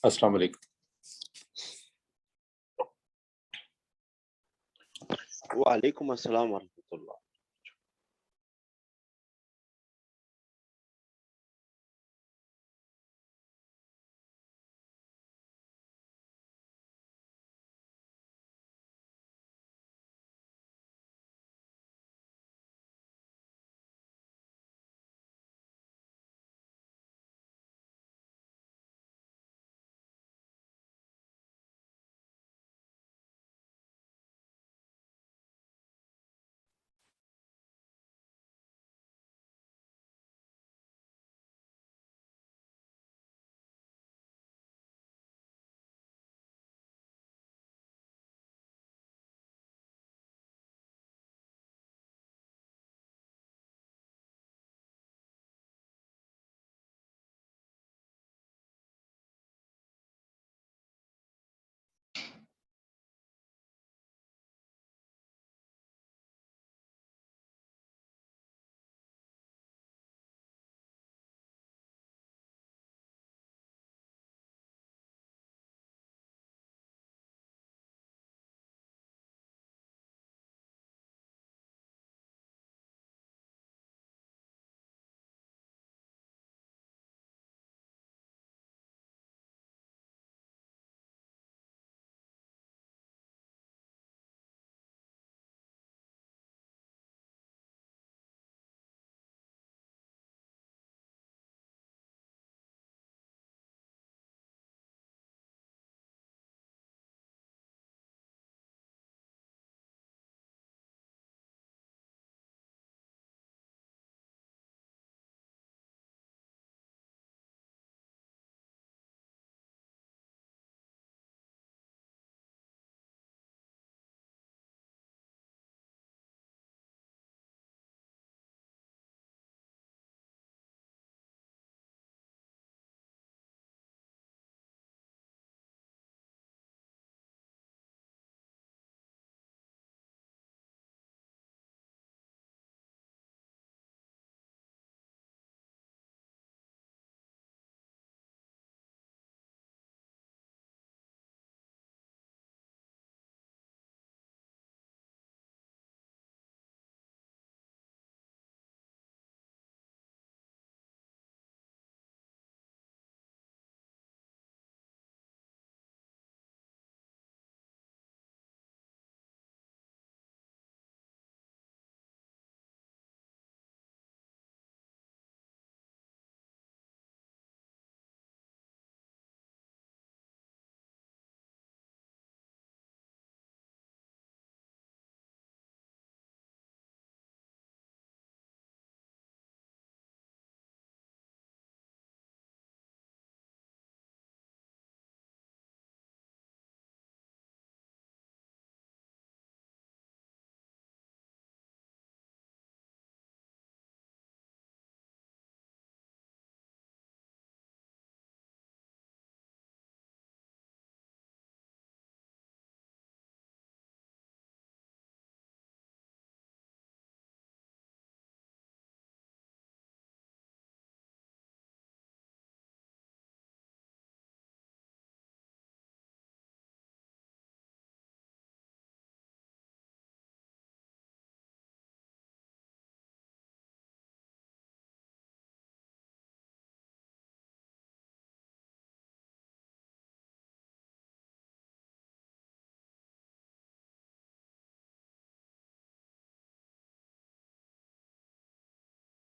अस्सलाम वालेकुम। वालेकुम अस्सलाम वरहमतुल्लाह।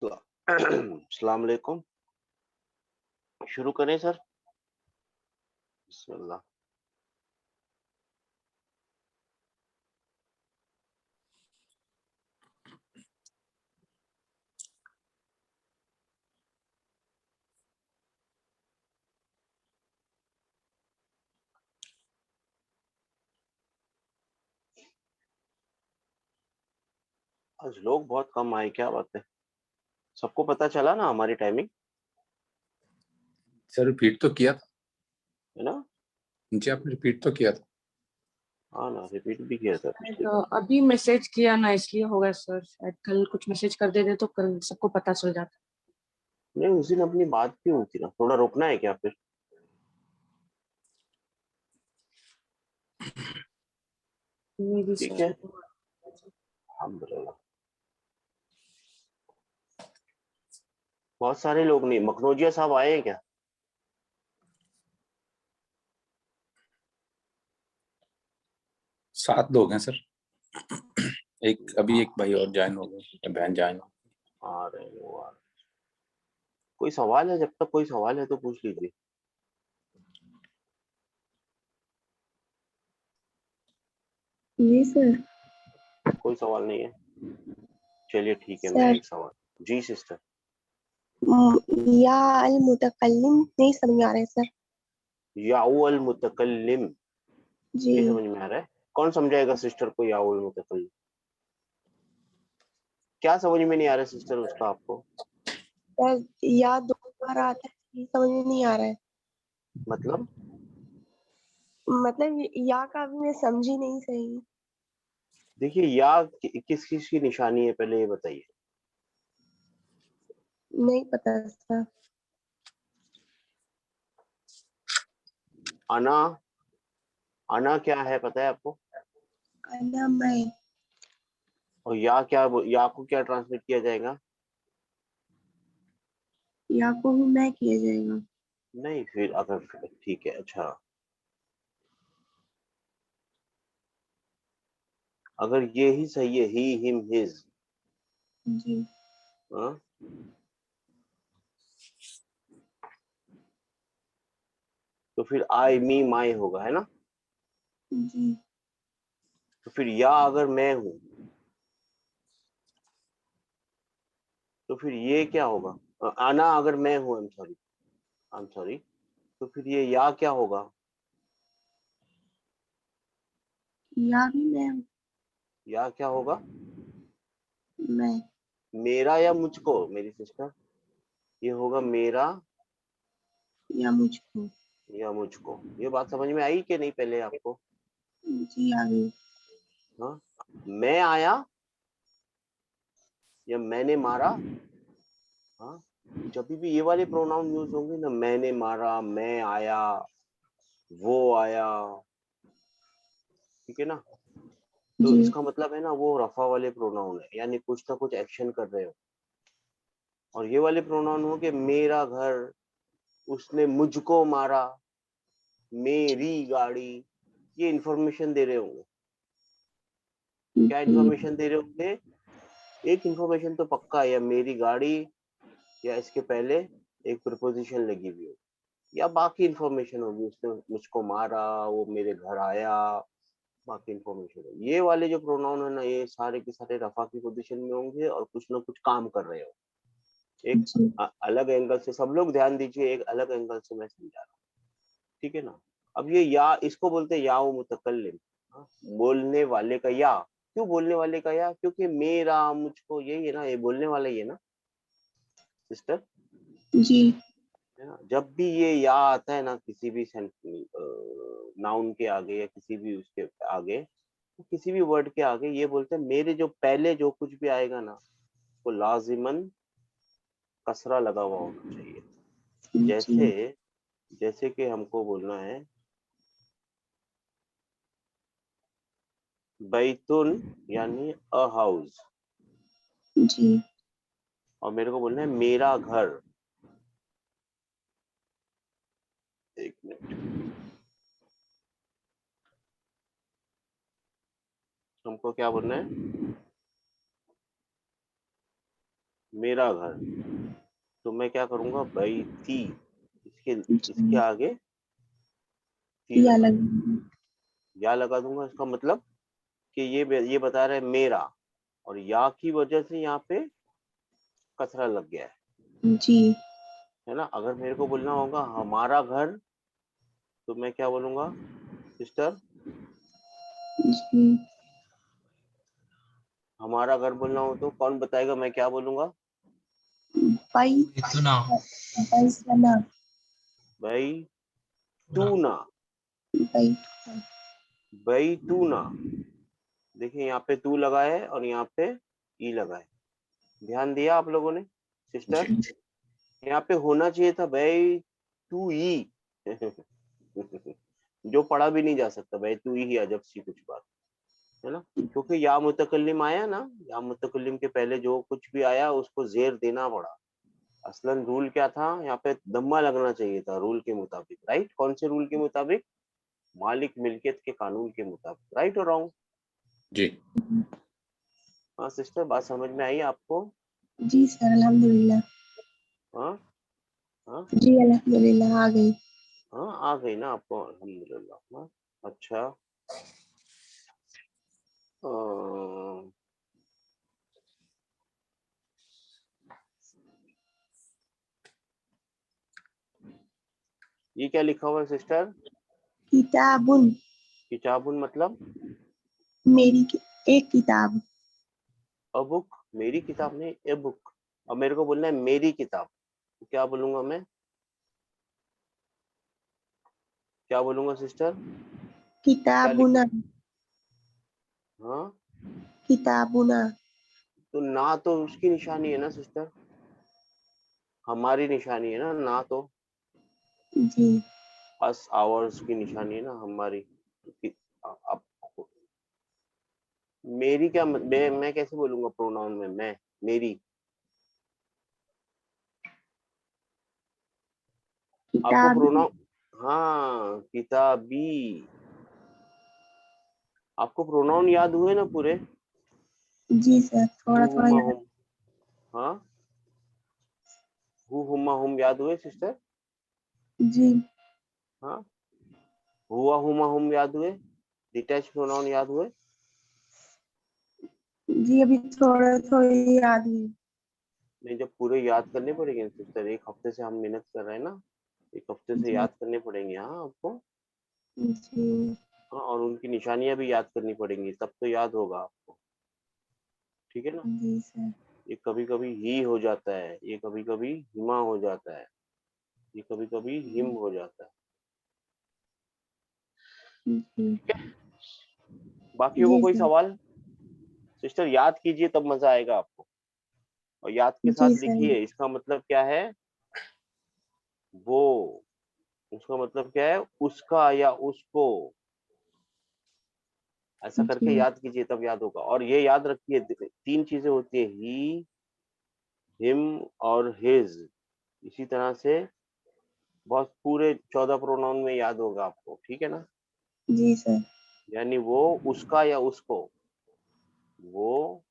तो अस्सलाम वालेकुम। शुरू करें सर? बिस्मिल्लाह। आज लोग बहुत कम आए, क्या बात है? सबको पता चला ना हमारी टाइमिंग, सर रिपीट तो किया था। है ना? जी आपने रिपीट तो किया था। हाँ ना, रिपीट भी किया था पिछली तो बार। अभी मैसेज किया ना, इसलिए होगा सर। शायद कल कुछ मैसेज कर देते तो कल सबको पता चल जाता। नहीं, उस दिन अपनी बात क्यों हुई थी ना, थोड़ा रुकना है क्या फिर? मेरी ठीक सर। है, अल्हम्दुलिल्लाह। बहुत सारे लोग नहीं, मखनोजिया साहब आए हैं क्या? 7 लोग हैं सर। एक अभी एक भाई और ज्वाइन हो गए, बहन ज्वाइन हो। आ रहे हैं वो, आ रहे हैं। कोई सवाल है? जब तक कोई सवाल है तो पूछ लीजिए। जी सर। कोई सवाल नहीं है? चलिए ठीक है, मैं सर एक सवाल। जी सिस्टर। या अल मुतकल्लिम नहीं समझ में आ रहा है सर। याउल मुतकल्लिम जी नहीं समझ में आ रहा है? कौन समझाएगा सिस्टर को याउल मुतकल्लिम? क्या समझ में नहीं आ रहा है सिस्टर उसका आपको? सर, या दो बार आता है, ये समझ में नहीं आ रहा है। मतलब मतलब या का अभी मैं समझी नहीं सही। देखिए, या किस किस की निशानी है पहले ये बताइए। नहीं पता सर। अना, अना क्या है पता है आपको? अना मैं। और या क्या, या को क्या ट्रांसलेट किया जाएगा? या को भी मैं किया जाएगा। नहीं, फिर अगर ठीक है, अच्छा अगर ये ही सही है, ही हिम हिज, जी तो फिर आई मी माई होगा, है ना? जी तो फिर या अगर मैं हूं तो फिर ये क्या होगा? आना अगर मैं हूं, आई एम सॉरी, तो फिर ये या क्या होगा? या भी मैं हूँ, या क्या होगा? मैं मेरा या मुझको मेरी सिस्टर? ये होगा मेरा या मुझको। या मुझको। ये बात समझ में आई कि नहीं पहले आपको? जी आ गई। हाँ, मैं आया या मैंने मारा। हाँ, जब भी ये वाले प्रोनाउन यूज होंगे ना, मैंने मारा, मैं आया, वो आया, ठीक है ना? तो जी इसका मतलब है ना, वो रफा वाले प्रोनाउन है, यानी कुछ ना कुछ एक्शन कर रहे हो। और ये वाले प्रोनाउन हो कि मेरा घर, उसने मुझको मारा, मेरी गाड़ी, ये इंफॉर्मेशन दे रहे होंगे। क्या जी इंफॉर्मेशन दे रहे होंगे? एक इंफॉर्मेशन तो पक्का है, या मेरी गाड़ी, या इसके पहले एक प्रपोजिशन लगी हुई हो, या बाकी इंफॉर्मेशन होगी, उसने मुझको मारा, वो मेरे घर आया, बाकी इंफॉर्मेशन। ये वाले जो प्रोनाउन है ना, ये सारे के सारे रफा की पोजीशन में होंगे और कुछ ना कुछ काम कर रहे हो। एक जी अलग एंगल से, सब लोग ध्यान दीजिए, एक अलग एंगल से मैं समझा रहा हूँ, ठीक है ना? अब ये या, इसको बोलते हैं या मुतकल्लिम, बोलने वाले का या। क्यों बोलने वाले का या? क्योंकि मेरा, मुझको, यही है ना, ये बोलने वाला ही है ना सिस्टर, जी है ना? जब भी ये या आता है ना किसी भी नाउन के आगे या किसी भी उसके आगे, किसी भी वर्ड के आगे, ये बोलते हैं मेरे जो पहले जो कुछ भी आएगा ना, वो लाजिमन कसरा लगा हुआ होना चाहिए। जी जैसे, जैसे कि हमको बोलना है बैतुन, यानी अ हाउस, जी और मेरे को बोलना है मेरा घर। एक मिनट, हमको क्या बोलना है? मेरा घर। तो मैं क्या करूंगा? बैती, इसके इसके जी आगे ती या लगा लग। दूंगा, या लगा दूंगा। इसका मतलब कि ये बता रहा है मेरा, और या की वजह से यहाँ पे कचरा लग गया जी है ना? अगर मेरे को बोलना होगा हमारा घर, तो मैं क्या बोलूंगा सिस्टर? जी हमारा घर बोलना हो तो कौन बताएगा मैं क्या बोलूंगा? बाई इतना बाई सना भाई तू ना, बाई भाई तू ना। देखिए यहाँ पे तू लगा है और यहाँ पे ई लगा है, ध्यान दिया आप लोगों ने सिस्टर? जी यहाँ पे होना चाहिए था भाई तू ही जो पढ़ा भी नहीं जा सकता, भाई तू ही, अजब सी कुछ बात। है ना, क्योंकि या मुतकल्लिम आया ना, या मुतकल्लिम के पहले जो कुछ भी आया उसको जेर देना पड़ा। असलन रूल क्या था, यहाँ पे दम्मा लगना चाहिए था रूल के मुताबिक, राइट? कौन से रूल के मुताबिक? मालिक मिल्कियत के कानून के मुताबिक, राइट और रॉन्ग? जी। हाँ सिस्टर, बात समझ में आई आपको? जी सर, अल्हम्दुलिल्लाह। हाँ हाँ जी अल्हम्दुलिल्लाह आ गई। हाँ, आ गई ना आपको? अल्हम्दुलिल्लाह। हाँ, अच्छा। अ, ये क्या लिखा हुआ है सिस्टर? किताबुन, किताबुन मतलब एक किताब। अ बुक, मेरी किताब नहीं, ए बुक। अब मेरे को बोलना है मेरी किताब, तो क्या बोलूंगा मैं? क्या बोलूंगा सिस्टर? क्या लिख? किताबुना, हाँ, किताबुना। तो ना तो उसकी निशानी है ना सिस्टर, हमारी निशानी है ना तो जी अस आवर्स की निशानी है ना हमारी। अब मेरी क्या मैं कैसे बोलूंगा प्रोनाउन में? मैं, मेरी। आपको किताबी। प्रोनाउन, हाँ किताबी। आपको प्रोनाउन याद हुए ना पूरे? जी सर, थोड़ा हु थोड़ा हुमा याद। हुम। हाँ, हु हुमा हुम याद हुए सिस्टर? जी हाँ, हुआ हुमा हुम याद हुए? डिटैच प्रोनाउन याद हुए? जी, अभी थोड़ा थोड़ा याद हुई। नहीं, जब पूरे याद करने पड़ेंगे सिस्टर, एक हफ्ते से हम मेहनत कर रहे हैं ना, एक हफ्ते से जी याद करने पड़ेंगे हाँ आपको। जी हाँ, और उनकी निशानियां भी याद करनी पड़ेंगी, तब तो याद होगा आपको, ठीक है ना? जी सर। ये कभी कभी ही हो जाता है, ये कभी कभी हिमा हो जाता है, ये कभी कभी हिम हो जाता है। जी बाकियों को जी कोई सर। सवाल? सिस्टर याद कीजिए तब मजा आएगा आपको, और याद के जी साथ सर। लिखिए। इसका मतलब क्या है? वो, उसका मतलब क्या है? उसका या उसको, ऐसा करके जी याद कीजिए तब याद होगा। और ये याद रखिए, तीन चीजें होती है, ही, हिम और हिज। इसी तरह से बहुत पूरे 14 प्रोनाउन में याद होगा आपको, ठीक है ना? जी सर। यानी वो, उसका या उसको, वो,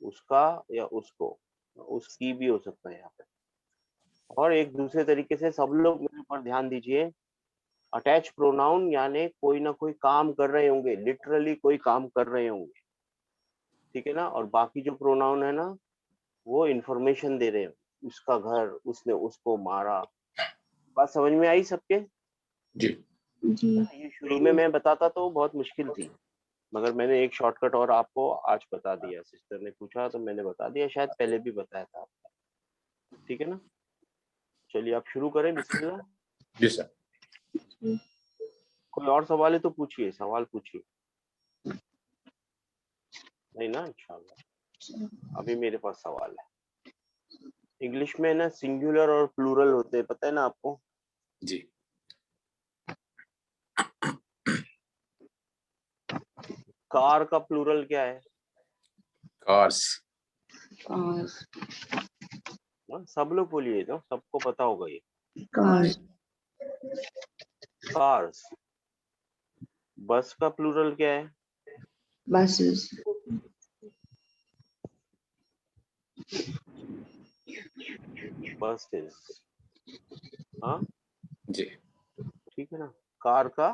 उसका या उसको, उसकी भी हो सकता है यहाँ पे। और एक दूसरे तरीके से सब लोग मेरे ऊपर ध्यान दीजिए, अटैच प्रोनाउन यानी कोई ना कोई काम कर रहे होंगे, लिटरली कोई काम कर रहे होंगे, ठीक है ना? और बाकी जो प्रोनाउन है ना, वो इंफॉर्मेशन दे रहे हैं, उसका घर, उसने उसको मारा। बात समझ में आई सबके? जी। जी ये शुरू में मैं बताता तो बहुत मुश्किल थी, मगर मैंने एक शॉर्टकट और आपको आज बता दिया। सिस्टर ने पूछा तो मैंने बता दिया, शायद पहले भी बताया था आपको, ठीक है ना? चलिए आप शुरू करें, बिस्मिल्लाह। जी सर। कोई और सवाल है तो पूछिए, सवाल पूछिए। नहीं ना, इंशाल्लाह। अभी मेरे पास सवाल है। इंग्लिश में ना सिंगुलर और प्लूरल होते हैं, पता है ना आपको? जी। कार का प्लूरल क्या है? कार्स। और ना, सब लोग बोलिए तो सबको पता होगा ये। Cars, cars. बस का प्लूरल क्या है? buses, buses. हाँ, जी। ठीक है ना? कार का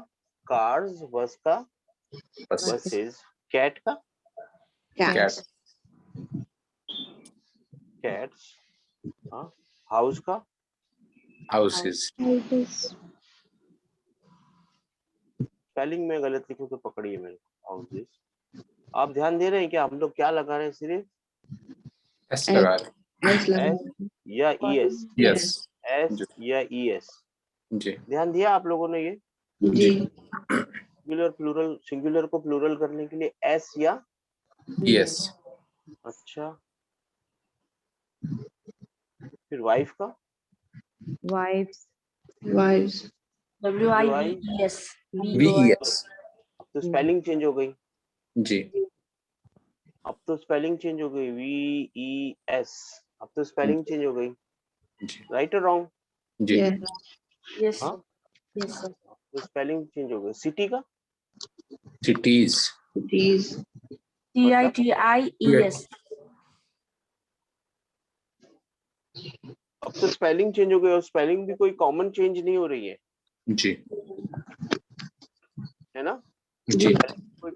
कार्स, बस का बस। बसेस, कैट का cats, कैट। कैट्स, हाँ, हाउस का हाउसेस। हाउसेस। स्पेलिंग में गलत लिखूं तो पकड़िए मेरे को, हाउसेस। आप ध्यान दे रहे हैं क्या? हम लोग क्या लगा रहे हैं? सिर्फ एस लगा रहे। S लगा एस या E S? Yes. S G. या ई एस? जी। ध्यान दिया आप लोगों ने? ये जी सिंगुलर प्लूरल, सिंगुलर को प्लूरल करने के लिए एस या, यस। अच्छा, फिर वाइफ का wives, W I W V I. E S, V E V-O-I, S. अब तो स्पेलिंग चेंज हो गई, जी अब तो स्पेलिंग चेंज हो गई, VES, अब तो स्पेलिंग चेंज हो गई, जी राइट और रॉन्ग? जी Yes, हाँ, sir. Yes, sir. तो स्पेलिंग चेंज हो गई। सिटी का सिटीज Cities. TITIES. अब तो स्पेलिंग चेंज हो गई, और स्पेलिंग भी कोई कॉमन चेंज नहीं हो रही है जी ना? जी कोई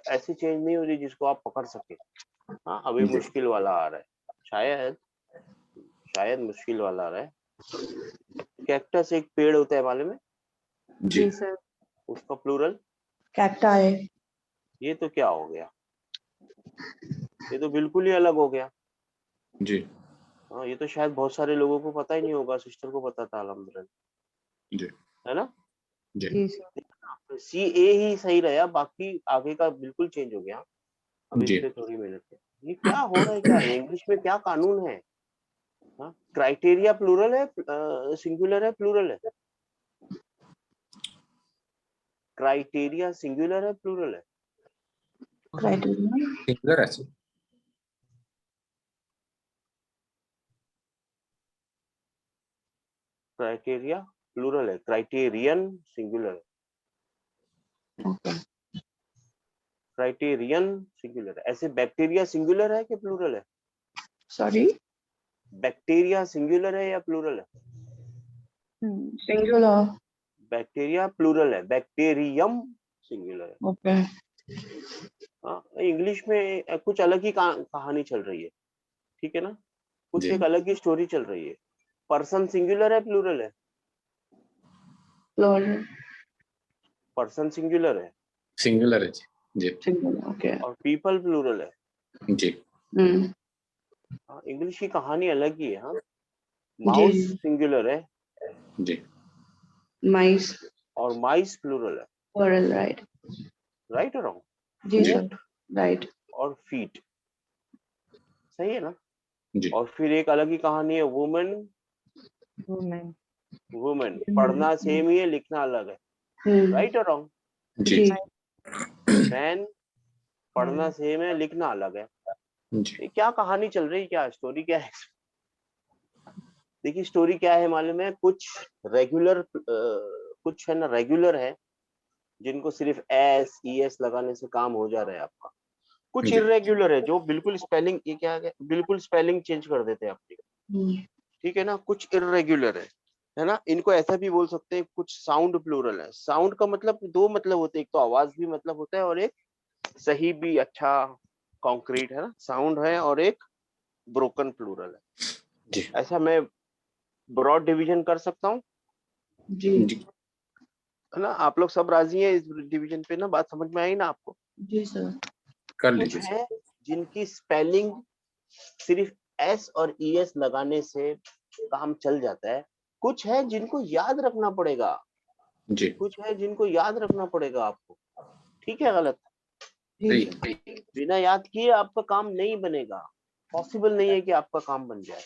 ऐसी चेंज नहीं हो रही जिसको आप पकड़ सके। हाँ, अभी जी। मुश्किल वाला आ रहा है, शायद मुश्किल वाला आ रहा है। कैक्टस एक पेड़ होता है, मालूम है? जी जी सर. उसका प्लूरल Cacti. ये तो क्या हो गया, ये तो बिल्कुल ही अलग हो गया। जी हाँ, ये तो शायद बहुत सारे लोगों को पता ही नहीं होगा, सिस्टर को पता था अल्हम्दुलिल्लाह, जी है ना? जी जी सर. CA ही सही रहा, बाकी आगे का बिल्कुल चेंज हो गया। अब इस जी पे थोड़ी मेहनत है। ये क्या हो रहा है, क्या है इंग्लिश में, क्या कानून है? हाँ, क्राइटेरिया प्लूरल है, सिंगुलर है, प्लूरल है? क्राइटेरिया सिंगुलर है, प्लूरल है? Criteria. सिंगुलर है सर। क्राइटेरिया प्लूरल है, क्राइटेरियन सिंगुलर है। Okay. क्राइटेरियन सिंगुलर है। ऐसे बैक्टीरिया सिंगुलर है कि प्लूरल है? Sorry. बैक्टीरिया सिंगुलर है या प्लूरल है? Singular. बैक्टीरिया प्लूरल है, बैक्टीरियम सिंगुलर है। Okay. हाँ, इंग्लिश में कुछ अलग ही कहानी चल रही है, ठीक है ना? कुछ जी एक अलग ही स्टोरी चल रही है। पर्सन सिंगुलर है, प्लूरल है? Plural. पर्सन सिंगुलर है सिंगुलर है जी जी Singular. Okay. और पीपल प्लूरल है। जी Hmm. हाँ, इंग्लिश की कहानी अलग ही है। हाँ, जी. माउस सिंगुलर है जी Mice. और माइस प्लूरल है, Plural. Right. राइट और रॉन्ग? जी जी। सर. Right. और फीट, सही है ना? जी और फिर एक अलग ही कहानी है, वुमेन। Woman. वुमेन पढ़ना सेम ही है, लिखना अलग है, Hmm. राइट और रॉन्ग? जी जी. मैन पढ़ना सेम है, लिखना अलग है। जी ये क्या कहानी चल रही है, क्या स्टोरी क्या है? देखिए स्टोरी क्या है मालूम है, कुछ रेगुलर, कुछ है ना रेगुलर है, जिनको सिर्फ ES लगाने से काम हो जा रहा है आपका। कुछ जी इरेगुलर है जो बिल्कुल स्पेलिंग, ये क्या है, बिल्कुल स्पेलिंग चेंज कर देते हैं आपकी, Hmm. ठीक है ना? कुछ इरेगुलर है ना? इनको ऐसा भी बोल सकते हैं, कुछ साउंड प्लूरल है। साउंड का मतलब दो मतलब होते हैं, एक तो आवाज भी मतलब होता है, और एक सही भी, अच्छा कॉन्क्रीट, है ना? साउंड है, और एक ब्रोकन प्लूरल है। जी ऐसा मैं ब्रॉड डिवीजन कर सकता हूँ, जी. जी है ना? आप लोग सब राजी हैं इस डिवीजन पे ना? बात समझ में आई ना आपको? जी सर. कर कुछ लीजिए सर। है जिनकी स्पेलिंग सिर्फ S और ES लगाने से काम चल जाता है, कुछ है जिनको याद रखना पड़ेगा, जी कुछ है जिनको याद रखना पड़ेगा आपको। ठीक है, गलत? जी सही सर. बिना याद किए आपका काम नहीं बनेगा, पॉसिबल नहीं है कि आपका काम बन जाए।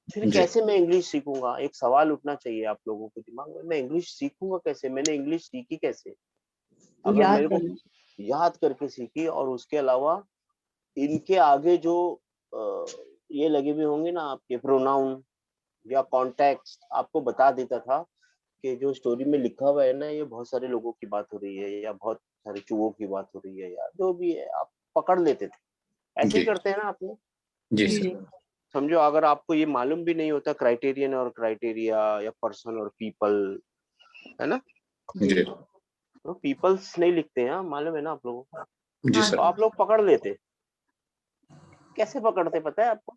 फिर जी कैसे मैं इंग्लिश सीखूंगा? एक सवाल उठना चाहिए आप लोगों के दिमाग में, मैं इंग्लिश सीखूंगा कैसे? मैंने इंग्लिश सीखी कैसे? अगर याद मेरे को करना. याद करके सीखी, और उसके अलावा इनके आगे जो अ, ये लगे हुए होंगे ना आपके प्रोनाउन या कॉन्टेक्स्ट, आपको बता देता था कि जो स्टोरी में लिखा हुआ है ना, ये बहुत सारे लोगों की बात हो रही है, या बहुत सारे चूहों की बात हो रही है, या जो भी है, आप पकड़ लेते थे। ऐसे ही जी करते हैं ना आपने? जी जी. सर। समझो अगर आपको ये मालूम भी नहीं होता क्राइटेरियन और क्राइटेरिया, या पर्सन और पीपल, है ना? जी तो पीपल्स नहीं लिखते हैं, मालूम है ना आप लोगों को? जी हाँ. सर। तो आप लोग पकड़ लेते। कैसे पकड़ते पता है आपको?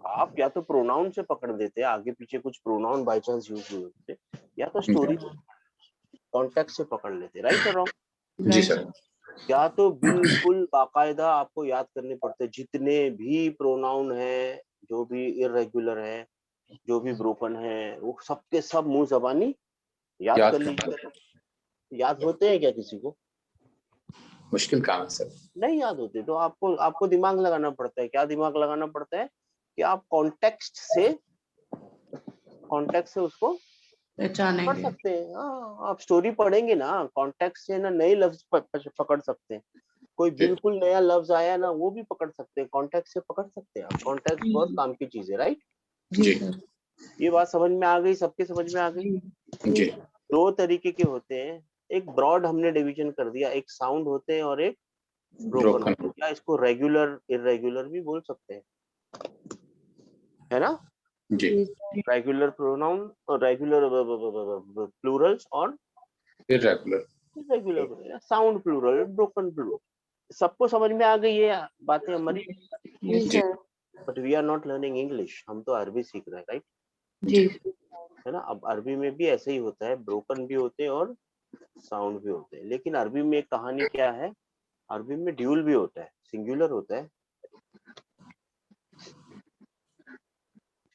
आप या तो प्रोनाउन से पकड़ देते, आगे पीछे कुछ प्रोनाउन बाय चांस यूज हुए होते, या तो स्टोरी कॉन्टेक्स्ट से पकड़ लेते, राइट और रॉन्ग? जी Right. सर। या तो बिल्कुल बाकायदा आपको याद करने पड़ते, जितने भी प्रोनाउन है, जो भी इरेगुलर है, जो भी ब्रोकन है, वो सबके सब मुंह जबानी याद याद कर करना लीजिए। याद होते हैं क्या किसी को? मुश्किल काम है सर। नहीं याद होते, तो आपको आपको दिमाग लगाना पड़ता है। क्या दिमाग लगाना पड़ता है? कि आप कॉन्टेक्स्ट से उसको पढ़ पहचानेंगे। सकते हैं। हाँ, आप स्टोरी पढ़ेंगे ना, कॉन्टेक्स्ट से ना नए लफ्ज पकड़ सकते हैं। कोई जी बिल्कुल नया लफ्ज आया ना, वो भी पकड़ सकते हैं, कॉन्टेक्स्ट से पकड़ सकते हैं आप। कॉन्टेक्स्ट बहुत काम की चीज है, राइट? जी जी सर। ये बात समझ में आ गई? सबके समझ में आ गई? जी जी दो तरीके के होते हैं, एक ब्रॉड हमने डिवीजन कर दिया, एक साउंड होते हैं और एक ब्रोकन ब्रोकन। होते हैं। या इसको रेगुलर इरेगुलर भी बोल सकते हैं, है ना? जी जी सर। रेगुलर प्रोनाउन और रेगुलर प्लूरल्स और irregular. Irregular sound plural, broken plural. सबको समझ में आ गई ये बातें हमारी? जी जी sir. But we are not learning English, हम तो अरबी सीख रहे हैं, राइट? जी है ना? अब अरबी में भी ऐसे ही होता है, ब्रोकन भी होते हैं और साउंड भी होते हैं। लेकिन अरबी में एक कहानी क्या है, अरबी में ड्यूल भी होता है, सिंगुलर होता है,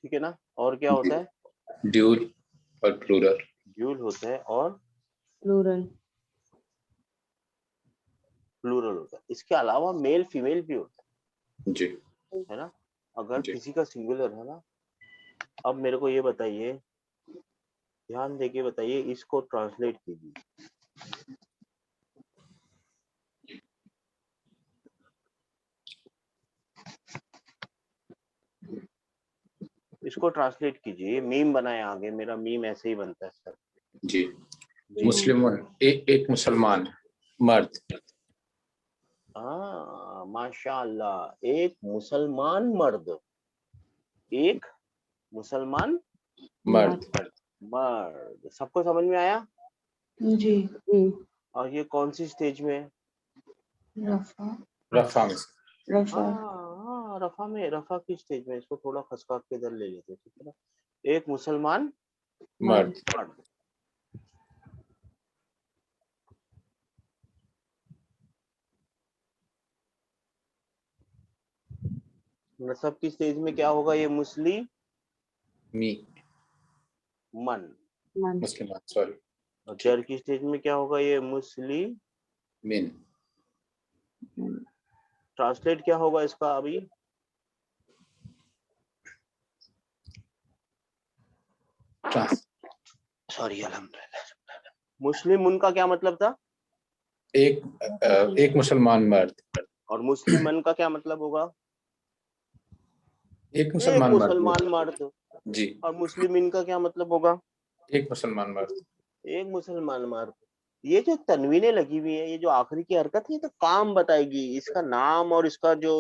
ठीक है ना? और क्या होता है? ड्यूल और प्लूरल। ड्यूल होता है और प्लूरल। प्लूरल होता है। इसके अलावा मेल फीमेल भी होता जी है ना? अगर जी किसी का सिंगुलर है ना, अब मेरे को ये बताइए, ध्यान देके बताइए, इसको ट्रांसलेट कीजिए। इसको ट्रांसलेट कीजिए, मीम बनाए आगे, मेरा मीम ऐसे ही बनता है सर। जी। जी मुस्लिम एक मुसलमान मर्द। हाँ, माशाअल्लाह, एक मुसलमान मर्द, एक मुसलमान मर्द। मर्द। सबको समझ में आया? जी जी। और ये कौन सी स्टेज में है? रफा। रफा में से। रफा। हाँ, रफा में, रफा की स्टेज में। इसको थोड़ा खसका के इधर ले लेते हैं, ठीक है ना? एक मुसलमान मर्द। मर्द। नसब की स्टेज में क्या होगा? ये मुस्लिम मी मन। मन। मुस्लिमान, सॉरी। और जर ठीक। की स्टेज में क्या होगा? ये मुस्लिम। मिन। ट्रांसलेट क्या होगा इसका अभी? ट्रांस सॉरी, अल्हम्दुलिल्लाह। मुस्लिम उनका क्या मतलब था? एक मुसलमान मर्द। और मुस्लिम मन का क्या मतलब होगा? एक एक मुसलमान मर्द। मुसलमान मर्द। जी। और मुस्लिम इनका क्या मतलब होगा? एक मुसलमान मर्द। एक मुसलमान मर्द। ये जो तनवीनें लगी हुई है, ये जो आखिरी की हरकत है, ये तो काम बताएगी। इसका नाम और इसका जो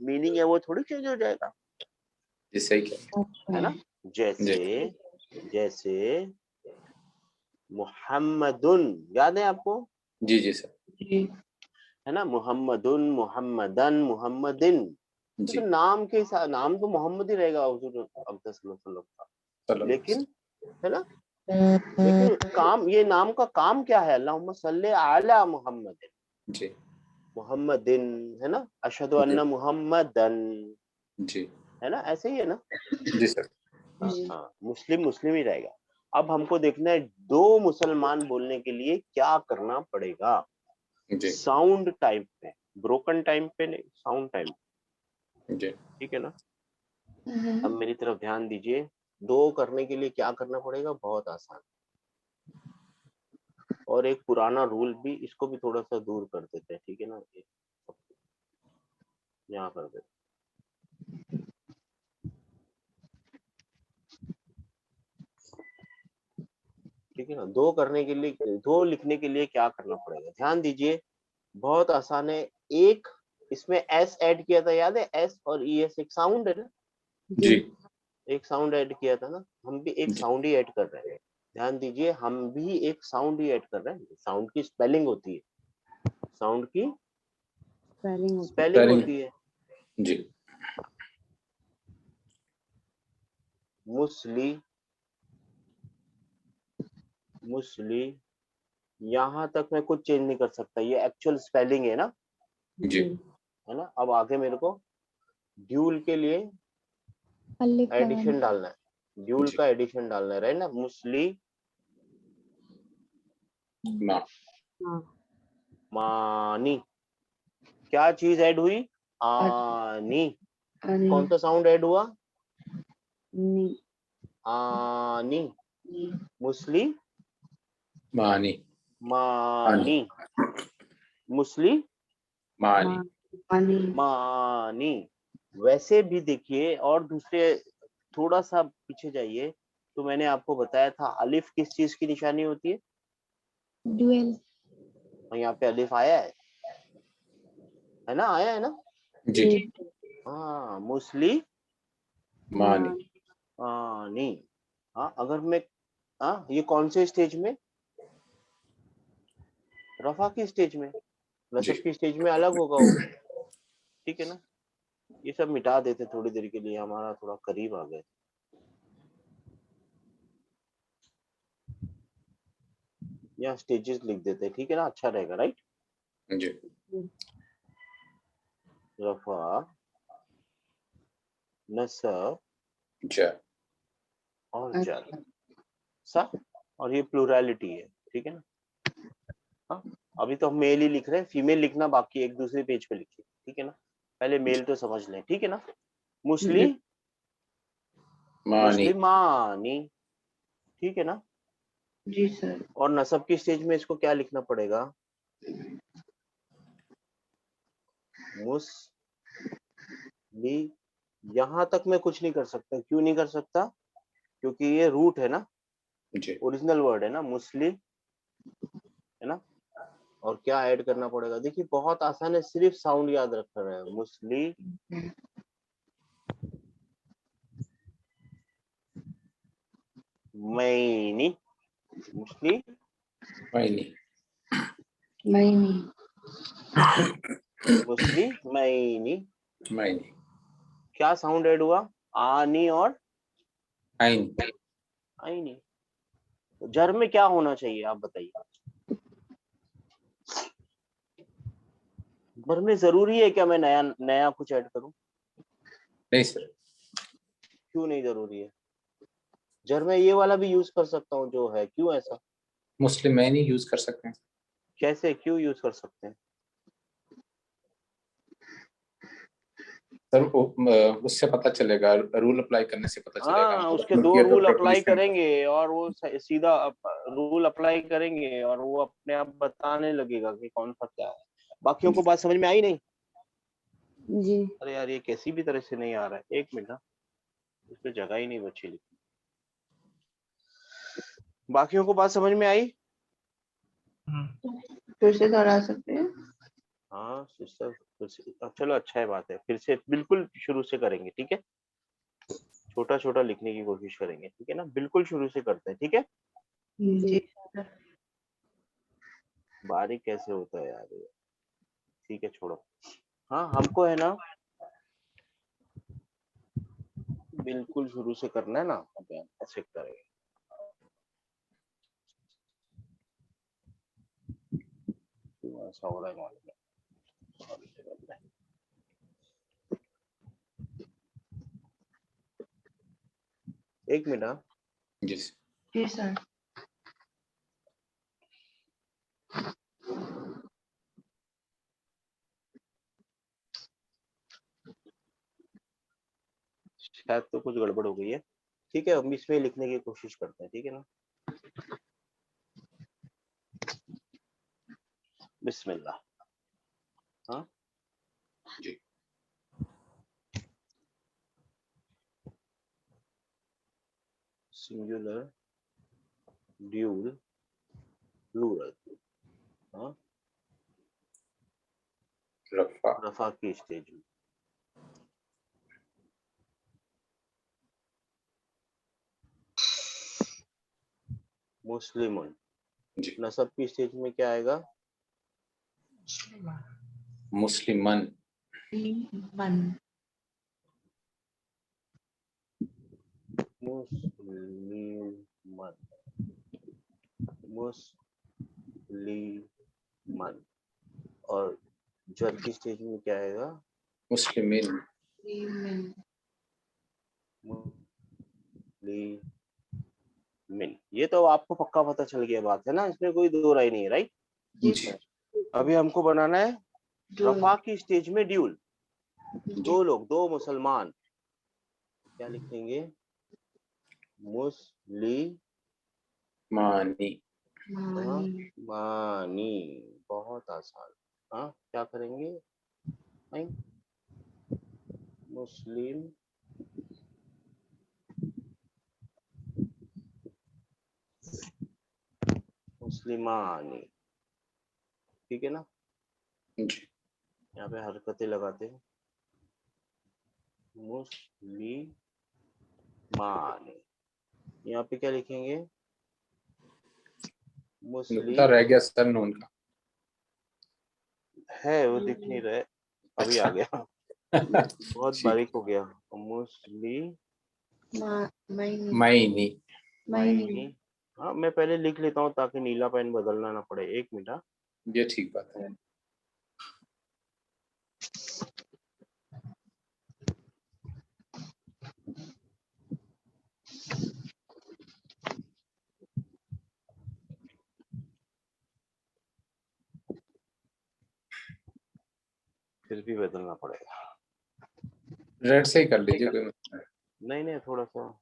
मीनिंग है वो थोड़ी चेंज हो जाएगा, जी सही कह। है ना? जैसे जी जैसे मुहम्मदुन, याद है आपको? जी जी सर। जी है ना? मुहम्मदुन, मुहम्मदन, मुहम्मदिन। जी। तो नाम के साथ नाम तो मोहम्मद ही रहेगा, हुजूर अक़दस सल्लल्लाहु अलैहि वसल्लम का। चलो। लेकिन, है ना, लेकिन काम, ये नाम का काम क्या है? अल्लाहुम्मा सल्ले अला मुहम्मद, जी मुहम्मदिन, है ना? अशहदु जी अन्ना मुहम्मदन, जी है ना? ऐसे ही है ना? जी सर। हाँ जी। हाँ, मुस्लिम मुस्लिम ही रहेगा। अब हमको देखना है, दो मुसलमान बोलने के लिए क्या करना पड़ेगा? जी साउंड टाइप पे, ब्रोकन टाइम पे नहीं, साउंड टाइम, जी ठीक है ना? अब मेरी तरफ ध्यान दीजिए। दो करने के लिए क्या करना पड़ेगा? बहुत आसान। और एक पुराना रूल भी, इसको भी थोड़ा सा दूर कर देते हैं, ठीक है ना? ये यहाँ कर देते हैं। ठीक है ना? दो करने के लिए, दो लिखने के लिए क्या करना पड़ेगा? ध्यान दीजिए, बहुत आसान है। एक, इसमें एस ऐड किया था, याद है? एस और ई एस एक साउंड है ना? जी एक साउंड ऐड किया था ना? हम भी एक जी साउंड ही ऐड कर रहे हैं। ध्यान दीजिए, हम भी एक साउंड ही ऐड कर रहे हैं। साउंड की स्पेलिंग होती है, साउंड की स्पेलिंग होती है। Spelling spelling. होती है। जी मुस्ली, मुस्ली, यहाँ तक मैं कुछ चेंज नहीं कर सकता, ये एक्चुअल स्पेलिंग है ना? जी है ना? अब आगे मेरे को ड्यूल के लिए अलिफ एडिशन डालना है, ड्यूल जी का एडिशन डालना है, राइट ना? मुस्ली ना। हाँ। मानी, क्या चीज ऐड हुई? आनी। अनि। कौन सा साउंड ऐड हुआ? नी। आनी। मुस्लिम मानी मानी, मुस्लिम मानी मानी मानी। वैसे भी देखिए, और दूसरे थोड़ा सा पीछे जाइए तो मैंने आपको बताया था अलिफ किस चीज की निशानी होती है, ड्यूअल। और यहाँ पे अलिफ आया है ना, आया है ना। जी हाँ, मुस्लिम मानी मानी। हाँ, अगर मैं, हाँ, ये कौन से स्टेज में, रफा की स्टेज में, जी नसब की स्टेज में अलग होगा वो, ठीक है ना। ये सब मिटा देते थोड़ी देर के लिए, हमारा थोड़ा करीब आ गए। यहाँ स्टेजेस लिख देते, ठीक है ना, अच्छा रहेगा, राइट। जी रफा, नसब जा और जर, सा, और ये प्लूरलिटी है, ठीक है ना। हाँ, अभी तो हम मेल ही लिख रहे हैं, फीमेल लिखना बाकी है, एक दूसरे पेज पे लिखिए, ठीक है ना। पहले मेल तो समझ लें, ठीक है ना। मुस्लिम मानी मुस्लिम मानी, ठीक है ना। जी सर। और नसब की स्टेज में इसको क्या लिखना पड़ेगा, मुस्ली। यहां तक मैं कुछ नहीं कर सकता, क्यों नहीं कर सकता, क्योंकि ये रूट है ना, जी ओरिजिनल वर्ड है ना, मुस्लिम, है ना। और क्या ऐड करना पड़ेगा, देखिए बहुत आसान है, सिर्फ साउंड याद रखना है, मुस्लिम मैनी, मुस्लिम मानी मैनी मुस्लिम मैनी। मानी क्या साउंड ऐड हुआ, आनी और आइन आईनी। तो जर में क्या होना चाहिए आप बताइए, जर में जरूरी है क्या मैं नया नया कुछ ऐड करूं, नहीं सर क्यों नहीं जरूरी है। जर में ये वाला भी यूज कर सकता हूँ जो है, क्यों ऐसा, मुस्लिम मैनी यूज कर सकते हैं कैसे, क्यों यूज कर सकते हैं। सर उससे पता चलेगा, रूल अप्लाई करने से पता चलेगा हाँ, उसके मतलब दो ये तो रूल अप्लाई preposition करेंगे और वो सीधा रूल अप्लाई करेंगे और वो अपने आप बताने लगेगा कि कौन सा क्या है। बाकियों को बात समझ में आई नहीं। जी अरे यार, ये कैसी भी तरह से नहीं आ रहा है, एक मिनट ना, इस पे जगह ही नहीं बची लिखी। बाकियों को बात समझ में आई। फिर से दोहरा सकते हैं। हाँ सिस्टर, चलो अच्छा है, बात है, फिर से बिल्कुल शुरू से करेंगे, ठीक है। छोटा छोटा लिखने की कोशिश करेंगे, ठीक है ना, बिल्कुल शुरू से करते हैं, ठीक है। जी बारीक कैसे होता है यार ये, ठीक है, छोड़ो। हाँ, हमको है ना बिल्कुल शुरू से करना है ना, अब ऐसे करेंगे। क्यों ऐसा हो रहा है मालूम नहीं। एक मिनट हाँ। जी जी सर। शायद तो कुछ गड़बड़ हो गई है, ठीक है, हम इसमें लिखने की कोशिश करते हैं, ठीक है ना। बिस्मिल्लाह। हाँ, जी सिंगुलर, ड्यूल, प्लूरल। हाँ, रफा रफा की स्टेज में मुस्लिमन। जी नसब की स्टेज में क्या आएगा, मुस्लिमन मन मुस्लिमन, मुस्लिमन। और जर की स्टेज में क्या आएगा, मुस्लिमिन मुस्लिमिन। ये तो आपको पक्का पता चल गया बात है ना, इसमें कोई दो राय नहीं है, राइट। जी जी सर। अभी हमको बनाना है रफा की स्टेज में ड्यूल, जी दो लोग, दो मुसलमान, क्या लिखेंगे, मुस्लिमान, मानी। मानी। मानी, बहुत आसान। हाँ, क्या करेंगे? नहीं, मुस्लिम मुस्लिमानी, ठीक है ना? जी यहाँ पे हरकतें लगाते हैं, मुस्लिमानी। यहाँ पे क्या लिखेंगे? नुक्ता मुस्लिम रह गया सर नून का। है, वो दिख नहीं रहा है, अभी आ गया। बहुत ठीक। बारीक हो गया। मुस्लिम माइनी। मायनी। मायनी। हाँ, मैं पहले लिख लेता हूँ ताकि नीला पेन बदलना ना पड़े। 1 मिनट। हाँ। ये ठीक बात है। फिर भी बदलना पड़ेगा। रेड से ही कर लीजिए कोई मसला नहीं। नहीं, थोड़ा सा,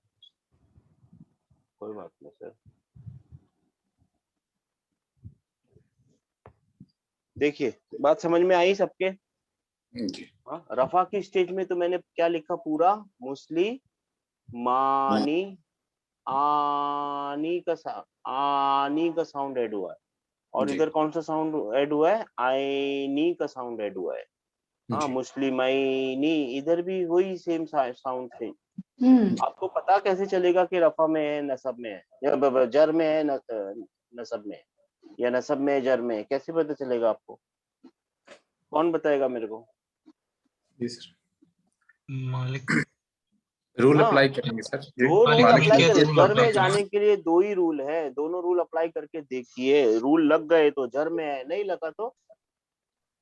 कोई बात नहीं सर। देखिए, बात समझ में आई सबके? जी हाँ, रफा की स्टेज में तो मैंने क्या लिखा पूरा? मुस्लिम मानी, आनी का साउंड ऐड हुआ है। और जी इधर कौन सा साउंड ऐड हुआ है? आईनी का साउंड ऐड हुआ है। हाँ, जी मुस्लिमाइनी, इधर भी वही सेम साउंड थे। आपको पता कैसे चलेगा कि रफा में है, नसब में है, या जर में है, नसब में है, या नसब में है, जर में है? कैसे पता चलेगा आपको? कौन बताएगा मेरे को? जी सर। मालिक रूल हाँ, अप्लाई करेंगे सर जी। दो रूल मालिक अप्लाई मिल्कियत करे। रूल जर अप्लाई में करें। जाने के लिए 2 ही रूल है, दोनों रूल अप्लाई करके देखिए। रूल लग गए तो जर में है, नहीं लगा तो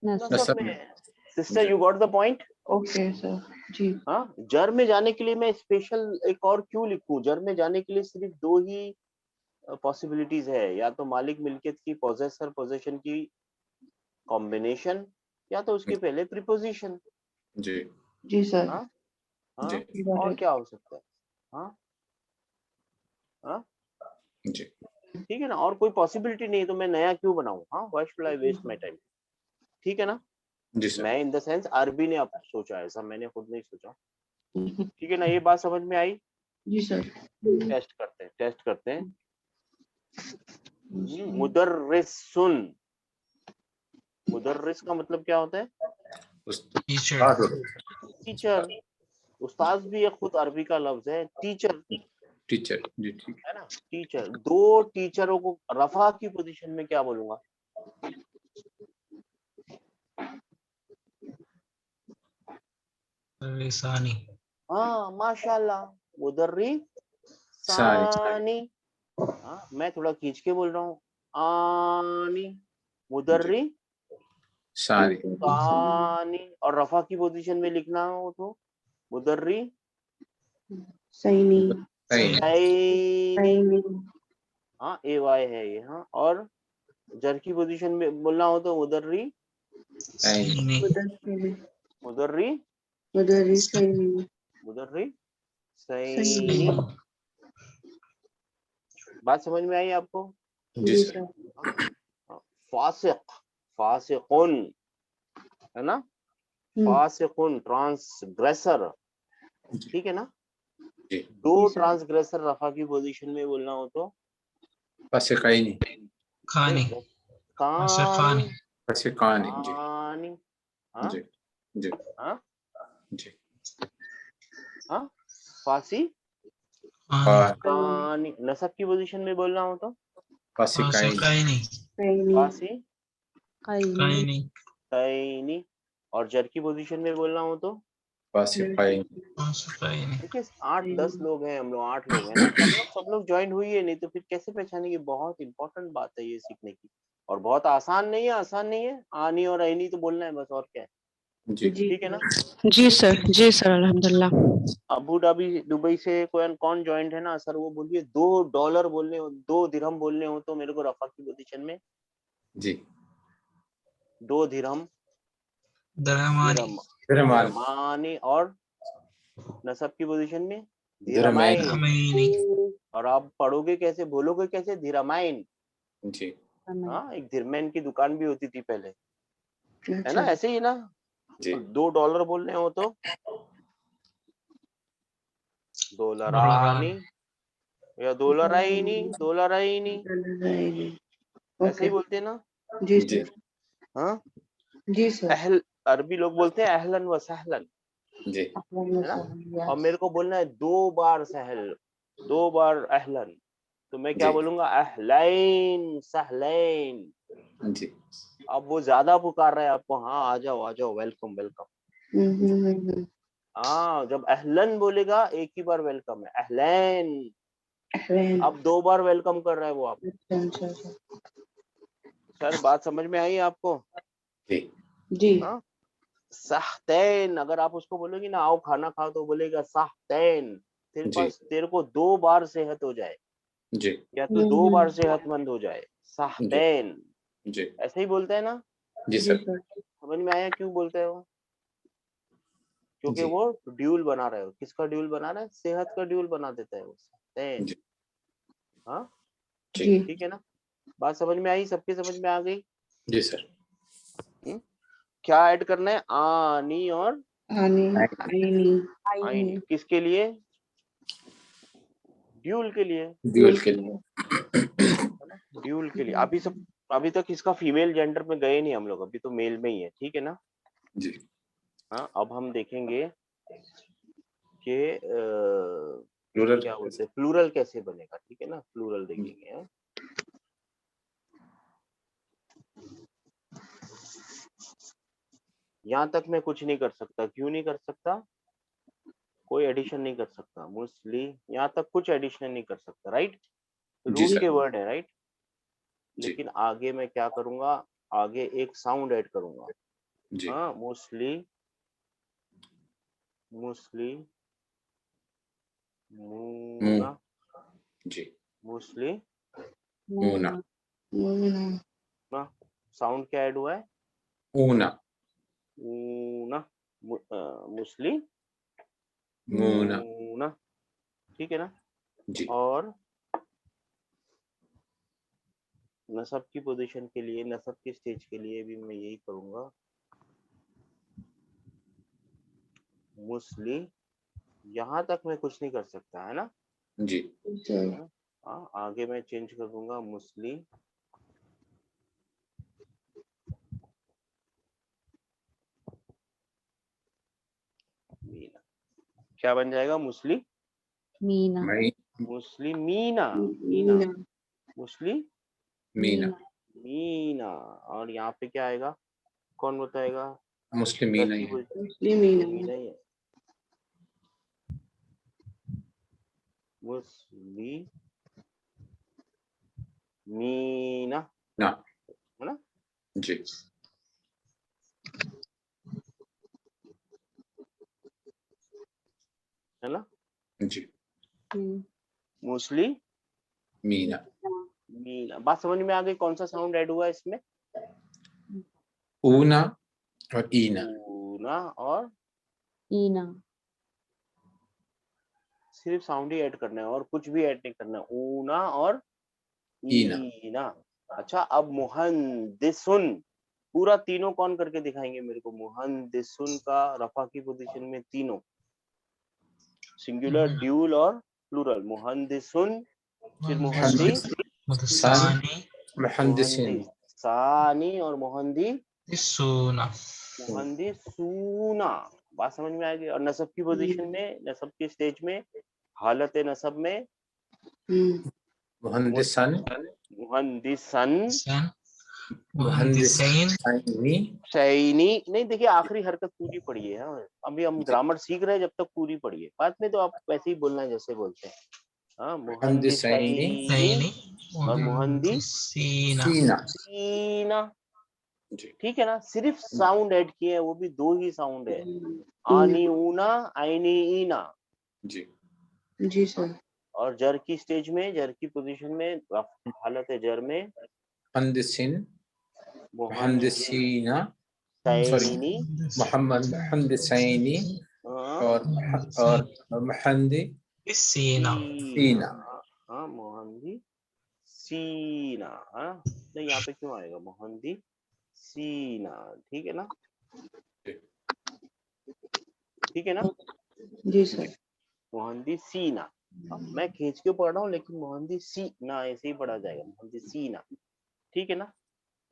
नसब नसब में में। है। सिस्टर, जी you got the point? Okay sir जी। हाँ, जर में जाने के लिए मैं स्पेशल एक और क्यों लिखूं? जर में जाने के लिए सिर्फ 2 ही पॉसिबिलिटीज है, या तो मालिक मिल्कियत की, पोजेसर पोजेशन की कॉम्बिनेशन, या तो उसके पहले प्रीपोजिशन। जी जी सर। हाँ हाँ, जी और क्या हो सकता है? हाँ हाँ, जी ठीक है ना? और कोई पॉसिबिलिटी नहीं है तो मैं नया क्यों बनाऊं? हाँ, why should I waste my time? ठीक है ना? जी सर। मैं इन द सेंस अरबी ने अब सोचा, ऐसा मैंने खुद नहीं सोचा। ठीक है ना? ये बात समझ में आई? जी सर। टेस्ट करते हैं। मुदर्रिसुन, मुदर्रिस का मतलब क्या होता है? Teacher teacher. उस्ताद भी एक खुद अरबी का लफ्ज है, टीचर, टीचर जी ठीक है ना? टीचर। 2 टीचरों को रफा की पोजीशन में क्या बोलूंगा? रिसानी हाँ, माशाल्लाह, मुदर्रिसानी। सानी। हाँ, मैं थोड़ा खींच के बोल रहा हूँ, आनी, जी मुदर्री सानी। सानी। और रफा की पोजीशन में लिखना हो तो मुदर्री सही नहीं। सही सैनी। सही नहीं। हाँ, ए वाई है ये। हाँ, और जर की पोजीशन में बोलना हो तो मुदर्री सैनी मुदर्री मदरी सही नहीं। मुदर्री सही सैनी। नहीं। बात समझ में आई आपको? जी जी सर। सर। फासिक, फासिकुन, है ना? फासिकुन, ट्रांसग्रेसर, ठीक है ना? जी 2 जी सर। ट्रांसग्रेसर रफा की पोजीशन में बोलना हो तो फसिकानी। खानी नहीं, कानी, खानी फसिकानी जी कानी। हाँ जी जी हाँ जी हाँ, फासी और कानी। नसब की पोजीशन में बोलना हो तो फसिकानी। काइनी सही नहीं। फासी काई नहीं। काइनी काइनी। और जर की पोजीशन में बोलना हो तो फसिकानी। काइनी देखिए, 8-10 लोग हैं हम लोग, 8 लोग हैं ना? सब लोग ज्वाइन हुई है, नहीं तो फिर कैसे पहचानेंगे? बहुत इंपॉर्टेंट बात है ये सीखने की, और बहुत आसान नहीं है, आसान नहीं है। आनी और आईनी तो बोलना है बस, और क्या है? जी जी ठीक है ना? जी सर। जी सर अल्हम्दुलिल्लाह। अबू धाबी, दुबई से कौन ज्वाइंट है ना सर? वो बोलिए $2 बोलने हो, 2 दिरहम बोलने हो तो मेरे को रफा की पोजीशन में जी 2 दिरहम, दरमानी दिरहमान। दिरहमानी। और नसब की पोजीशन में दिरहमैनी। दिरहमाइन। अमीनी और आप पढ़ोगे कैसे, बोलोगे कैसे? धीरामाइन। जी हाँ, एक धीरमैन की दुकान भी होती थी पहले, है अच्छा ना? ऐसे ही ना। जी $2 बोल रहे हो तो डॉलरानी। डॉलरानी या डॉलराइनी, डॉलराइनी, ऐसे ओके ही बोलते हैं ना। जी जी सर हाँ, जी सर अरबी लोग बोलते हैं अहलन व सहलन, जी है ना। और मेरे को बोलना है 2 बार सहल, 2 बार अहलन, तो मैं क्या जी बोलूंगा? अहलैन सहलैन। जी अब वो ज्यादा पुकार रहा है आपको, हाँ आ जाओ, वेलकम वेलकम। हाँ, जब अहलन बोलेगा एक ही बार वेलकम है, अहलैन। अब 2 बार वेलकम कर रहा है वो आप। सर बात समझ में आई आपको? जी जी हाँ, साहतैन, अगर आप उसको बोलोगे ना आओ खाना खाओ, तो बोलेगा साहतैन। जी तेरे को 2 बार सेहत हो जाए, जी या तो 2 बार सेहतमंद हो जाए, साहतैन। जी ऐसे ही बोलता है ना। जी जी सर सर समझ में आया क्यों बोलता है वो? क्योंकि जी वो ड्यूल बना रहे हो। किसका ड्यूल बना रहा है? सेहत का ड्यूल बना देता है वो, साहतैन। जी हाँ, जी जी ठीक है ना। बात समझ में आई? सबके समझ में आ गई? जी सर क्या ऐड करना है? आनी और आनी आईनी आईनी। किसके लिए? ड्यूल के लिए, ड्यूल के लिए है ना, ड्यूल के लिए। अभी तक इसका फीमेल जेंडर में गए नहीं हम लोग, अभी तो मेल में ही है, ठीक है ना। जी हाँ, अब हम देखेंगे कि प्लूरल क्या बोलते हैं प्लूरल कैसे बनेगा, ठीक है ना। प्लूरल देखेंगे। हाँ? यहाँ तक मैं कुछ नहीं कर सकता। क्यों नहीं कर सकता? कोई एडिशन नहीं कर सकता। मोस्टली यहाँ तक कुछ एडिशन नहीं कर सकता, राइट। जी रूल सर के वर्ड है, राइट। जी लेकिन आगे मैं क्या करूंगा? आगे एक साउंड ऐड करूंगा। जी हाँ, मोस्टली मूना, मुंह जी मोस्टली ऊना ना। साउंड क्या ऐड हुआ है? ऊना ऊना, मोस्टली मूना ऊना, ठीक है ना। जी और नसब की पोजीशन के लिए, नसब की स्टेज के लिए भी मैं यही करूंगा, मोस्टली। यहाँ तक मैं कुछ नहीं कर सकता, है ना। जी है ना? हाँ, आगे मैं चेंज कर दूंगा मुस्ली, मीना। क्या बन जाएगा? मुस्ली मीना मई मुस्ली मीना, मीना, मीना मुस्ली मीना मीना। और यहाँ पे क्या आएगा? कौन बताएगा? मुस्लिम दस मीना की ही है मुस्लिम मीना ही है। मुस्ली मीना, ना है ना। जी है ना। जी मुस्ली मीना मीना। बात समझ में आ गई? कौन सा साउंड ऐड हुआ है इसमें? ऊना और ईना ऊना और ईना सिर्फ साउंड ही ऐड करना है और कुछ भी ऐड नहीं करना है। ऊना और ईना ईना। अच्छा, अब मुहंदिसुन, पूरा तीनों कौन करके दिखाएंगे मेरे को? मुहंदिसुन का रफा की पोजीशन में तीनों, सिंगुलर, ड्यूल और प्लूरल। मुहंदिसुन, फिर मुहंदी, मुदसानी मुहंदिसिन सानी और सोना। मुहंदिसूना। बात समझ में आएगी? और नसब की पोजीशन में, नसब की स्टेज में, हालत नसब में मुहंदिसन मुहंदिसन, सन मुहंदिसैन सैनी। नहीं, देखिए आखिरी हरकत पूरी पढ़िए। हाँ, अभी हम ग्रामर सीख रहे हैं, जब तक पूरी पढ़िए। बाद में तो आप वैसे ही बोलना है जैसे बोलते हैं। हाँ, मुहंदिसैनी सैनी और मुहंदिसीना। सीना, जी ठीक है ना। सिर्फ साउंड ऐड किए हैं, वो भी 2 ही साउंड है, आनी ऊना, आईनी ईना। जी जी सर और जर की स्टेज में, जर की पोजीशन में, हालत जर में मुहंदिसिन मुहंदिसीना सॉरी सैनी, मोहम्मद मुहंदिसैनी हाँ, और मुहंदिसीना सीना। सीना, हाँ नहीं यहाँ पे क्यों आएगा मोहंदी सीना, ठीक है ना, ठीक है ना, जी सर। मोहंदी सीना। मैं खींच के पढ़ रहा हूँ लेकिन मोहंदी सीना ऐसे ही पढ़ा जाएगा, मोहंदी सीना, ठीक है ना।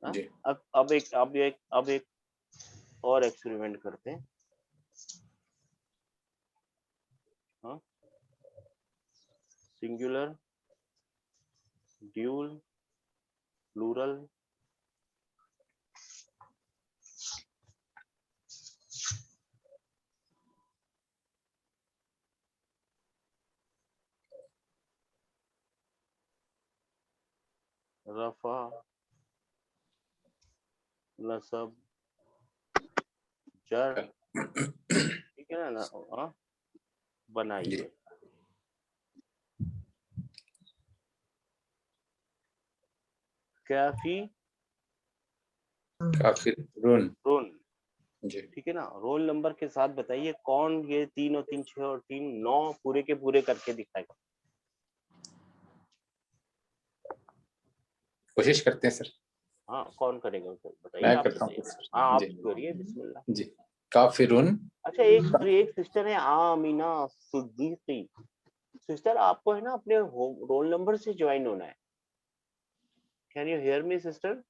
हाँ? जी अब एक और एक्सपेरिमेंट करते हैं। हाँ, सिंगुलर, ड्यूल, प्लूरल, रफा, नसब, जर, ठीक है ना। हाँ, बनाइए। कैफी, काफिरुन। रोन, जी ठीक है ना। रोल नंबर के साथ बताइए कौन ये 3 और 3 6 और 3 9 पूरे के पूरे करके दिखाएगा। कोशिश करते हैं सर। हाँ, कौन करेगा उसे बताइए, मैं आप करता बताइए। हूँ सर। हाँ, आप जी करिए, बिस्मिल्लाह। जी काफिरुन। अच्छा, एक सिस्टर है आमीना सिद्दीकी। सिस्टर, आपको है ना अपने रोल नंबर से ज्वाइन होना है। Can you hear me sister?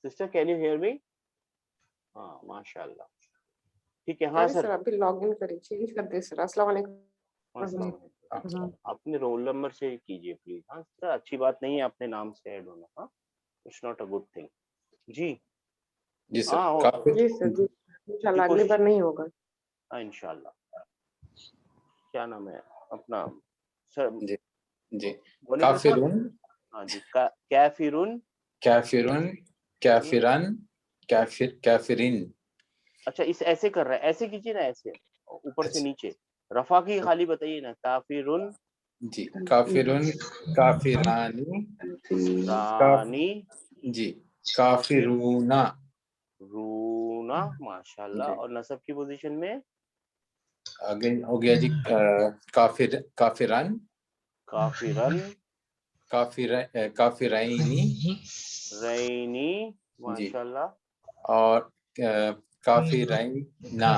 Sister, can you hear me? हाँ, माशाल्लाह, ठीक है। हाँ अरे सर, सर अभी लॉग इन करिए, चेंज कर दे सर। अस्सलाम वालेकुम। अस्सलाम वालेकुम। अपने रोल नंबर से कीजिए प्लीज। हाँ सर, अच्छी बात नहीं है अपने नाम से ऐड होना। हाँ, it's not a good thing. जी जी सर हाँ, जी सर जी, इंशाल्लाह अगली बार नहीं होगा। हाँ इंशाल्लाह। क्या नाम है अपना सर? जी जी बोले तो सर। काफिरुन, हाँ जी, कैफिरुन, काफिरुन, काफिरन, काफिरिन। अच्छा इस ऐसे कर रहा है, ऐसे कीजिए ना, ऐसे ऊपर से अच्छा नीचे। रफा की खाली बताइए ना, काफिरुन, जी काफिरुन, काफिरानी, काफ रानी, जी काफिरूना। रूना, माशाल्लाह। जी और नसब की पोजीशन में आगे हो गया जी। काफिरन, काफिरन, काफिराइनी। रैनी, जी माशाल्लाह। और काफिराइना,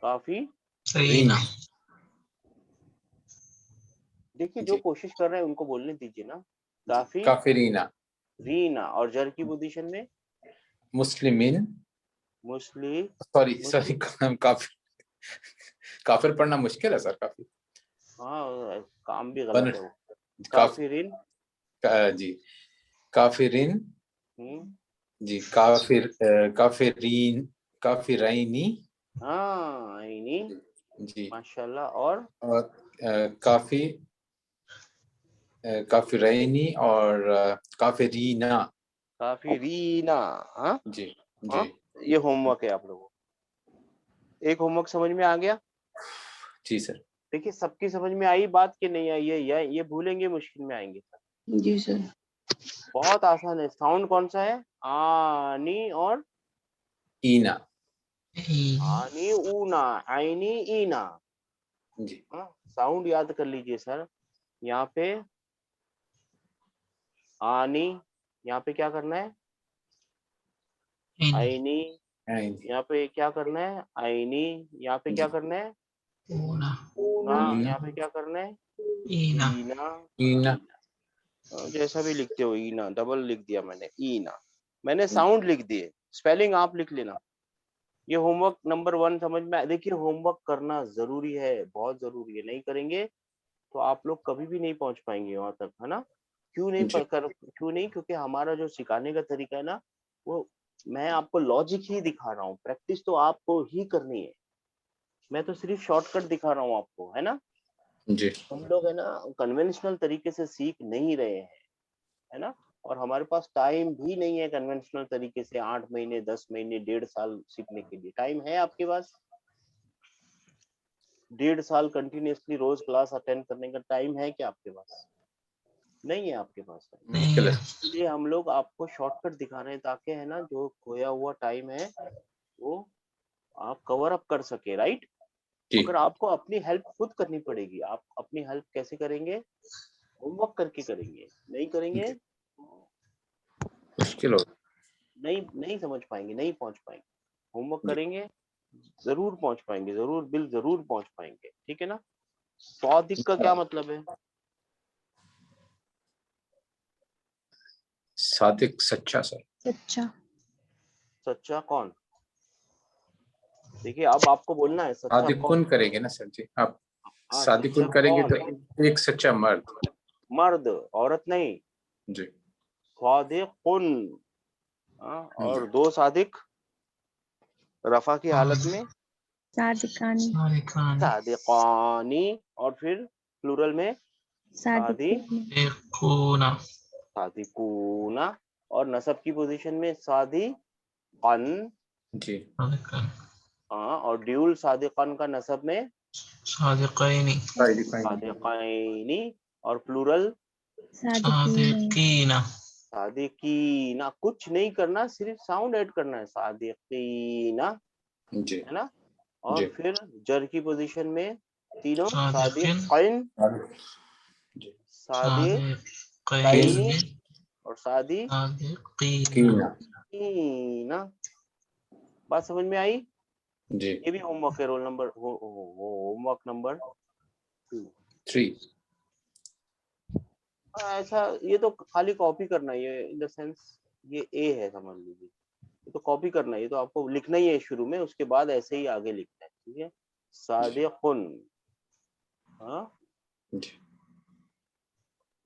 काफी, रीन। देखिए जो जी कोशिश कर रहे हैं उनको बोलने दीजिए ना। काफी, काफिरीना, रीना। और जर की पोजीशन में मुस्लिमीन। मुस्लिम, सॉरी मुस्लिम। सॉरी काफिर पढ़ना मुश्किल है सर काफी। हाँ, काम भी बन गलत है वो। काफ काफिरिन, जी काफिरिन। जी काफिरीन, काफिराइनी। हाँ आईनी, जी माशाल्लाह। और काफी काफिराइनी और काफिरीना। काफिरीना। हाँ जी हाँ, जी ये होमवर्क है आप लोगों को। एक होमवर्क समझ में आ गया? जी सर। देखिए सबकी समझ में आई बात कि नहीं आई है, ये भूलेंगे, मुश्किल में आएंगे सर। जी सर। बहुत आसान है। साउंड कौन सा है? आनी और ईना। आनी, ऊना, आईनी, ईना। जी हाँ, साउंड याद कर लीजिए सर। यहाँ पे आनी, यहाँ पे क्या करना है? आईनी, यहाँ पे क्या करना है? आईनी, यहाँ पे क्या जी करना है? ऊना, ऊना, ईना, यहाँ पे क्या करना है? ईना, ईना, ईना। जैसा भी लिखते हो, ईना डबल लिख दिया मैंने, ईना। मैंने साउंड लिख दिए, स्पेलिंग आप लिख लेना। ये होमवर्क नंबर 1 समझ में देखिए, होमवर्क करना जरूरी है, बहुत जरूरी है। नहीं करेंगे तो आप लोग कभी भी नहीं पहुंच पाएंगे वहां तक, है ना। जी क्यों नहीं? क्योंकि हमारा जो सिखाने का तरीका है ना, वो मैं आपको लॉजिक ही दिखा रहा हूँ, प्रैक्टिस तो आपको ही करनी है। मैं तो सिर्फ शॉर्टकट दिखा रहा हूँ आपको, है ना। जी हम लोग है ना कन्वेंशनल तरीके से सीख नहीं रहे हैं, है ना। और हमारे पास टाइम भी नहीं है कन्वेंशनल तरीके से 8 महीने 10 महीने 1.5 साल सीखने के लिए। टाइम है आपके पास? 1.5 साल कंटिन्यूअसली रोज क्लास अटेंड करने का टाइम है क्या आपके पास? नहीं है आपके पास। मुश्किल है। इसलिए हम लोग आपको शॉर्टकट दिखा रहे हैं ताकि है ना जो खोया हुआ टाइम है वो आप कवर अप कर सके, राइट? जी मगर आपको अपनी हेल्प खुद करनी पड़ेगी। आप अपनी हेल्प कैसे करेंगे? होमवर्क करके करेंगे। नहीं करेंगे मुश्किल हो नहीं समझ पाएंगे, नहीं पहुंच पाएंगे। होमवर्क करेंगे, जरूर पहुंच पाएंगे, जरूर पहुंच पाएंगे। ठीक है ना? सौदिक का क्या मतलब है? सादिक सच्चा सर। सच्चा। सच्चा कौन? देखिए अब आपको बोलना है सच्चा कौन। सादिकुन करेंगे ना सर जी आप। हाँ, सादिकुन सच्चा करेंगे कौन? तो एक सच्चा मर्द। मर्द, औरत नहीं। जी सादिकुन। हाँ, और दो सादिक रफा की हालत में सादिकानी। सादिकानी सादिकानी, और फिर प्लूरल में सादिकुन। सादिकूना सादिकूना, और नसब की पोजीशन में सादिकन। जी सादिकन हाँ, और ड्यूल सादिकन का नसब में सादिकैनी सादिकैनी, और प्लूरल सादिकीन। सादिकीना सादिकीना। कुछ नहीं करना, सिर्फ साउंड ऐड करना है, सादिकीना, जी है ना? और जी फिर जर की पोजीशन में तीनों सादिकिन सादिकैन, सादिकैनी, सादिकैनी और सादिकीना। सादिकीना। बात समझ में आई? जी ये भी होमवर्क है, रोल नंबर होमवर्क नंबर 2। 3 ऐसा ये तो खाली कॉपी करना है, ये इन द सेंस ये ए है, समझ लीजिए। ये तो कॉपी करना है, ये तो आपको लिखना ही है शुरू में, उसके बाद ऐसे ही आगे लिखना है। ठीक है? सादिकुन। हाँ, जी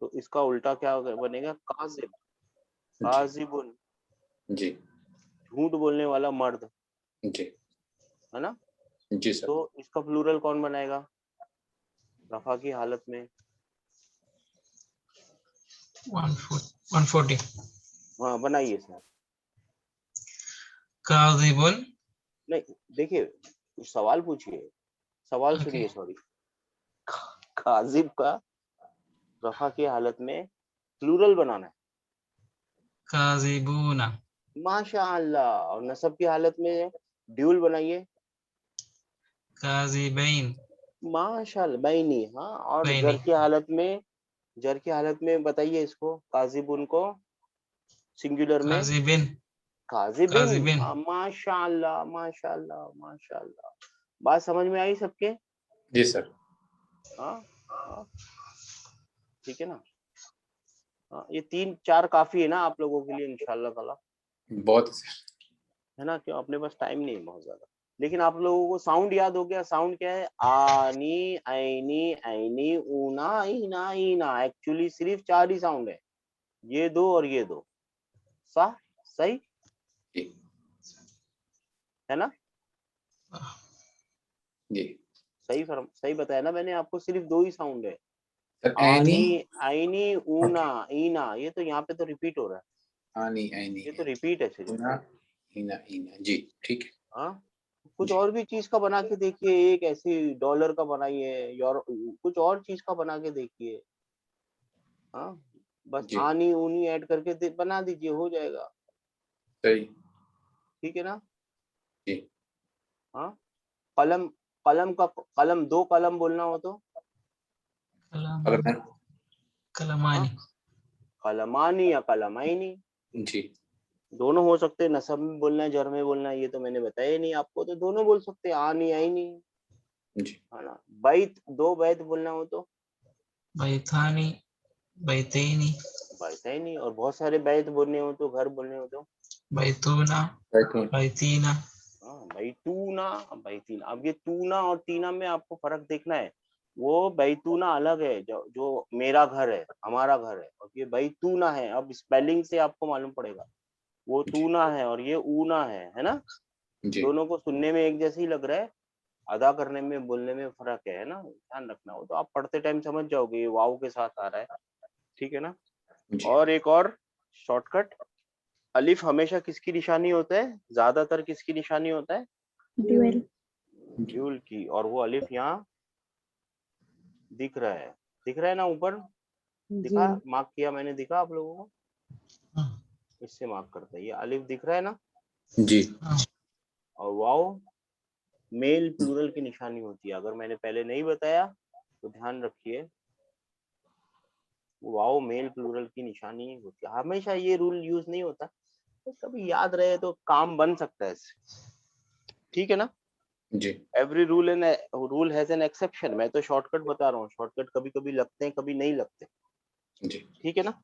तो इसका उल्टा क्या बनेगा? काजिब। जी काजिबुन, जी झूठ बोलने वाला मर्द, जी है ना? जी सर। तो इसका प्लूरल कौन बनाएगा रफा की हालत में? 140 हाँ, बनाइए सर। काज़िबुन। नहीं, देखिए सवाल पूछिए, सवाल ओके सुनिए, सॉरी। काजिब का रफा की हालत में प्लूरल बनाना है। काज़िबूना माशाअल्लाह। और नसब की हालत में ड्यूल बनाइए। काज़िबैन माशाअल्लाह, बैनी। हाँ, और बैनी जर की हालत में बताइए इसको, काजिबुन को सिंगुलर में काज़िबिन काजिबिन। काज़िबिन। माशाअल्लाह, माशाअल्लाह, माशाअल्लाह। बात समझ में आई सबके? जी सर। हाँ हाँ, ठीक है ना? हाँ, ये 3-4 काफी है ना आप लोगों के लिए, इंशाल्लाह ताला, बहुत है ना? क्यों? अपने पास टाइम नहीं है बहुत ज्यादा, लेकिन आप लोगों को साउंड याद हो गया। साउंड क्या है? आनी, ऐनी, ऐनी, ऊना, ईना, ईना। एक्चुअली सिर्फ 4 ही साउंड है, ये दो और ये दो। सही जी है ना? जी सही बताया ना मैंने आपको? सिर्फ 2 ही साउंड है, सर। आनी, ऐनी आईनी, ऊना, ईना। ये तो यहाँ पे तो रिपीट हो रहा है, आनी ऐनी ये तो है रिपीट है सिर्फ। इना इना इना। जी ठीक है। हाँ, कुछ जी और भी चीज का बना के देखिए, एक ऐसी डॉलर का बनाइए, कुछ और चीज का बना के देखिए। हाँ, बस जी आनी ऊनी ऐड करके बना दीजिए, हो जाएगा। सही। ठीक है ना? जी हाँ, कलम, कलम 2 कलम बोलना हो तो कलमान कलम हाँ, कलमानी कलमानी या कलमाइनी, जी दोनों हो सकते हैं। नसब में बोलना है, जर में बोलना है, ये तो मैंने बताया ही नहीं आपको, तो दोनों बोल सकते हैं, आनी आईनी, जी है ना? बैत, 2 बैत बोलना हो तो बैथानी बैतैनी बैतैनी, और बहुत सारे बैत बोलने हो तो, घर बोलने हो तो बैतूना बैठूं। बैतीना। हाँ, बैतूना, बैतीना। अब ये तूना और तीना में आपको फर्क देखना है। वो बैतूना अलग है, जो मेरा घर है, हमारा घर है, और ये बैतूना है। अब स्पेलिंग से आपको मालूम पड़ेगा, वो जी तूना है और ये ऊना है ना? जी दोनों को सुनने में एक जैसे ही लग रहा है, अदा करने में, बोलने में फर्क है ना? ध्यान रखना। हो तो आप पढ़ते टाइम समझ जाओगे, ये वाव के साथ आ रहा है। ठीक है ना? जी और एक और शॉर्टकट, अलिफ हमेशा किसकी निशानी होता है? ज्यादातर किसकी निशानी होता है? ड्यूअल। ड्यूल की। और वो अलिफ यहाँ दिख रहा है ना ऊपर? जी दिखा, मार्क किया मैंने, दिखा आप लोगों को? इससे मार्क करते हैं, ये अलिफ दिख रहा है ना? जी और वाव मेल प्लूरल की निशानी होती है। अगर मैंने पहले नहीं बताया तो ध्यान रखिए, वाओ मेल प्लूरल की निशानी होती है। हमेशा ये रूल यूज नहीं होता, तो कभी याद रहे तो काम बन सकता है इससे, ठीक है ना। जी every rule has an exception. मैं तो शॉर्टकट बता रहा हूँ, शॉर्टकट कभी कभी लगते हैं, कभी नहीं लगते, जी ठीक है ना।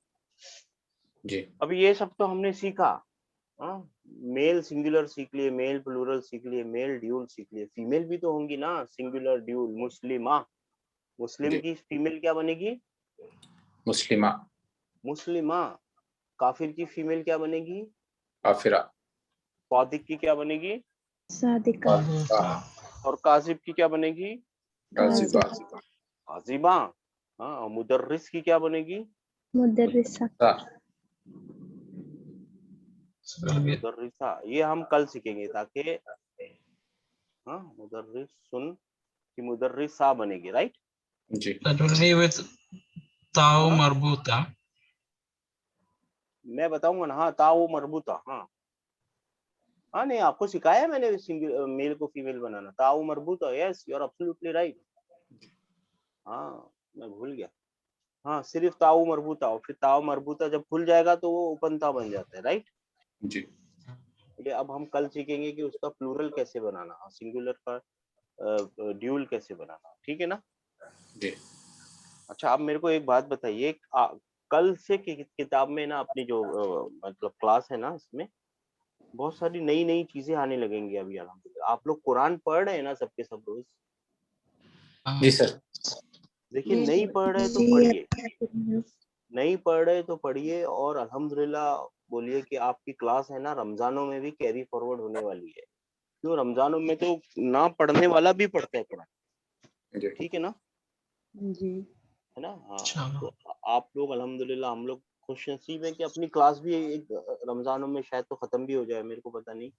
जी अभी ये सब तो हमने सीखा, हाँ, मेल सिंगुलर सीख लिए, मेल प्लूरल सीख लिए, मेल ड्यूल सीख लिए। फीमेल भी तो होंगी ना, सिंगुलर ड्यूल। मुस्लिमा, मुस्लिम जी की फीमेल क्या बनेगी? मुस्लिमा, मुस्लिमा। काफिर की फीमेल क्या बनेगी? काफिरा, फादिक की क्या बनेगी? सादिका, और काजिब की क्या बनेगी? काजिबा, काजिबा। हाँ, और मुदर्रिस की क्या बनेगी? मुदर्रिसा, मुदर्रिसा। ये हम कल सीखेंगे, ताकि हाँ, मुदर्रिस सुन की मुदर्रिसा बनेगी, राइट। जी That will be with ताऊ हाँ, मरबूता। मैं बताऊंगा ना। हाँ, ताऊ मरबूता। हाँ हाँ, नहीं आपको सिखाया है मैंने मेल को फीमेल बनाना। ताऊ मरबूता, yes you are absolutely right. हाँ, मैं भूल गया। हाँ, सिर्फ ताऊ मरबूता, और फिर ताऊ मरबूता जब खुल जाएगा तो वो उपनता बन जाता है, राइट। जी ये अब हम कल सीखेंगे कि उसका प्लूरल कैसे बनाना, सिंगुलर का ड्यूल कैसे बनाना, ठीक है ना। जी अच्छा, आप मेरे को एक बात बताइए, कल से किताब में ना, अपनी जो मतलब क्लास है ना, इसमें बहुत सारी नई नई चीजें आने लगेंगी अभी अल्हम्दुलिल्लाह। आप लोग कुरान पढ़ रहे हैं ना सबके सब रोज? जी सर। देखिए, नहीं पढ़ रहे तो जी पढ़िए, नहीं पढ़ रहे तो पढ़िए, और अल्हम्दुलिल्लाह बोलिए कि आपकी क्लास है ना, रमजानों में भी कैरी फॉरवर्ड होने वाली है। क्यों, रमजानों में तो ना पढ़ने वाला भी पढ़ता है कुरान, जी ठीक है ना, जी है ना। हाँ, चलो तो आप लोग अल्हम्दुलिल्लाह, हम लोग खुशनसीब है कि अपनी क्लास भी एक रमजानों में शायद तो खत्म भी हो जाए, मेरे को पता नहीं।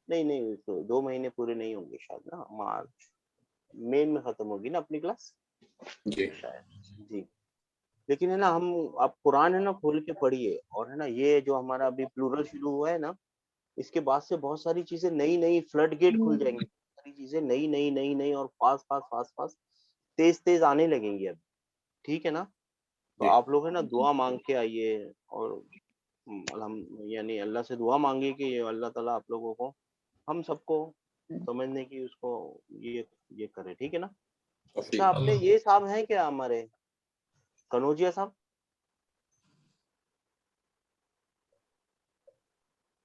नहीं नहीं, तो 2 महीने पूरे नहीं होंगे शायद ना, मार्च मई में खत्म होगी ना अपनी क्लास जी शायद। जी, लेकिन है ना, हम आप कुरान है ना खोल के पढ़िए, और है ना, ये जो हमारा अभी प्लूरल शुरू हुआ है ना, इसके बाद से बहुत सारी चीजें नई नई फ्लड गेट खुल जाएंगी, सारी चीजें नई नई नई नई और फास्ट फास्ट फास्ट फास्ट तेज तेज आने लगेंगी अब, ठीक है ना। तो जी आप लोग है ना दुआ मांग के आइए, और हम यानी अल्लाह से दुआ मांगे कि अल्लाह ताला आप लोगों को, हम सबको समझने की उसको ये करे, ठीक है ना। अच्छा, तौफीक। आपने ये साहब हैं क्या हमारे कनौजिया साहब?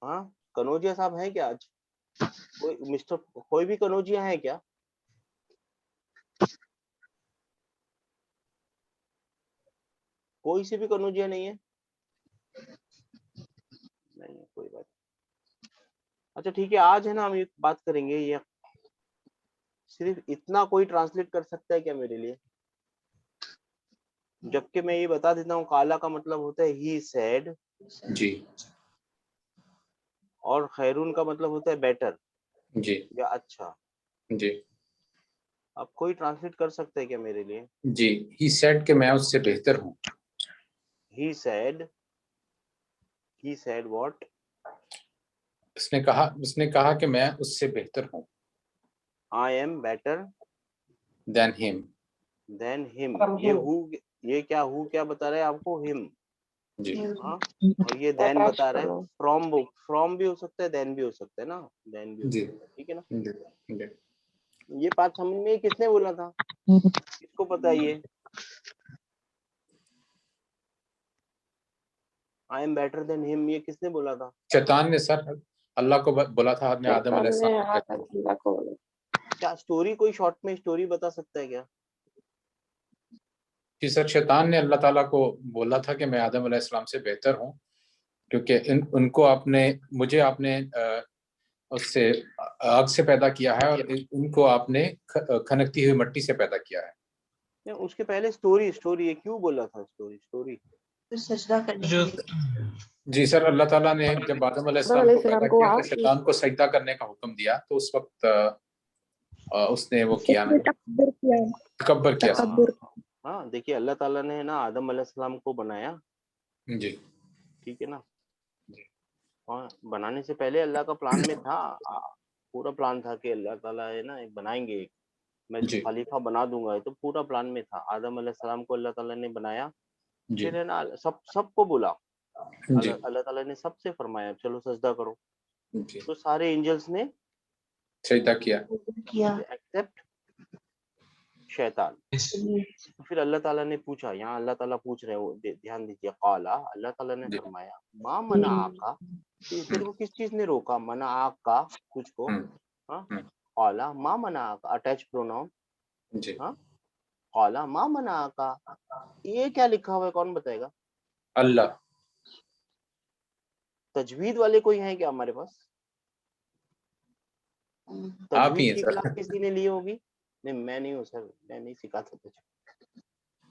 हाँ, कनौजिया साहब हैं क्या आज? कोई मिस्टर, कोई भी कनौजिया है क्या? कोई से भी कनौजिया नहीं है? नहीं है, कोई बात। अच्छा ठीक है, आज है ना हम एक बात करेंगे, ये सिर्फ इतना कोई ट्रांसलेट कर सकता है क्या मेरे लिए? जबकि मैं ये बता देता हूँ, काला का मतलब होता है ही सेड, जी और खैरून का मतलब होता है बेटर जी या अच्छा। जी अब कोई ट्रांसलेट कर सकता है क्या मेरे लिए? जी ही सेड कि मैं उससे बेहतर हूँ। He said what? उसने कहा कि मैं उससे बेहतर हूँ। आई am better than him. Than him. From ये him. ये क्या क्या बता रहे हैं आपको? हिम। जी हाँ, और ये देन Attached बता रहे हैं। pronoun. फ्रॉम भी हो सकता है, देन भी हो सकता है ना, देन भी हो जी सकता है, ठीक है ना। जी जी ये बात समझ में किसने बोला था, किसको पता है ये? आई एम बेटर देन हिम, ये किसने बोला था? शैतान ने सर अल्लाह को बोला था, आपने आदम शैतान ने अलैहिस्सलाम को आदम कहते हैं। अल्लाह को बोला। क्या स्टोरी, कोई शॉर्ट में स्टोरी बता सकता है क्या? कि सर शैतान ने अल्लाह ताला को बोला था कि मैं आदम अलैहिस्सलाम से बेहतर हूँ, क्योंकि उनको मुझे आपने उससे आग से पैदा किया है, और उनको आपने खनकती हुई मिट्टी से पैदा किया है। नहीं, उसके पहले स्टोरी ये क्यों बोला था? स्टोरी जो जी सर, अल्लाह ताला ने जब आदम आदम अलैहिस्सलाम को पैदा अलैहिस्सलाम को किया तो आप शैतान को सजदा करने का हुक्म दिया, तो उस वक्त उसने वो किया उसने नहीं, तकब्बुर किया, तकब्बर किया। तकब्बुर। हाँ, देखिए अल्लाह ताला ने ना आदम अलैहिस्सलाम को बनाया, जी ठीक है ना। हाँ, बनाने से पहले अल्लाह का प्लान में था, पूरा प्लान था कि अल्लाह ताला है ना एक बनाएंगे, एक मैं इसको जी खलीफा बना दूंगा, ये तो पूरा प्लान में था। आदम अलैहिस्सलाम को अल्लाह ताला ने बनाया, जी फिर है ना सबको बोला, जी अल्लाह ताला ने सबसे फरमाया चलो सजदा करो, जी तो सारे एंजल्स ने सजदा किया। किया। एक्सेप्ट शैतान। Yes. तो फिर अल्लाह ताला ने पूछा, यहाँ अल्लाह ताला पूछ रहे हो, ध्यान दीजिए, काला, अल्लाह ताला ने जी फरमाया मा मना आका, तेरे को किस चीज ने रोका, मना आका तुझको, हाँ, हम्म, काला मा मना आका, अटैच प्रोनाउन, जी हाँ, काला मा मना आका, ये क्या लिखा हुआ है कौन बताएगा? अल्लाह। तजवीद वाले कोई हैं क्या हमारे पास? आप ही तजवीद हैं की सर। क्लास किसी ने ली होगी? नहीं मैं नहीं हूँ सर, मैं नहीं सिखाता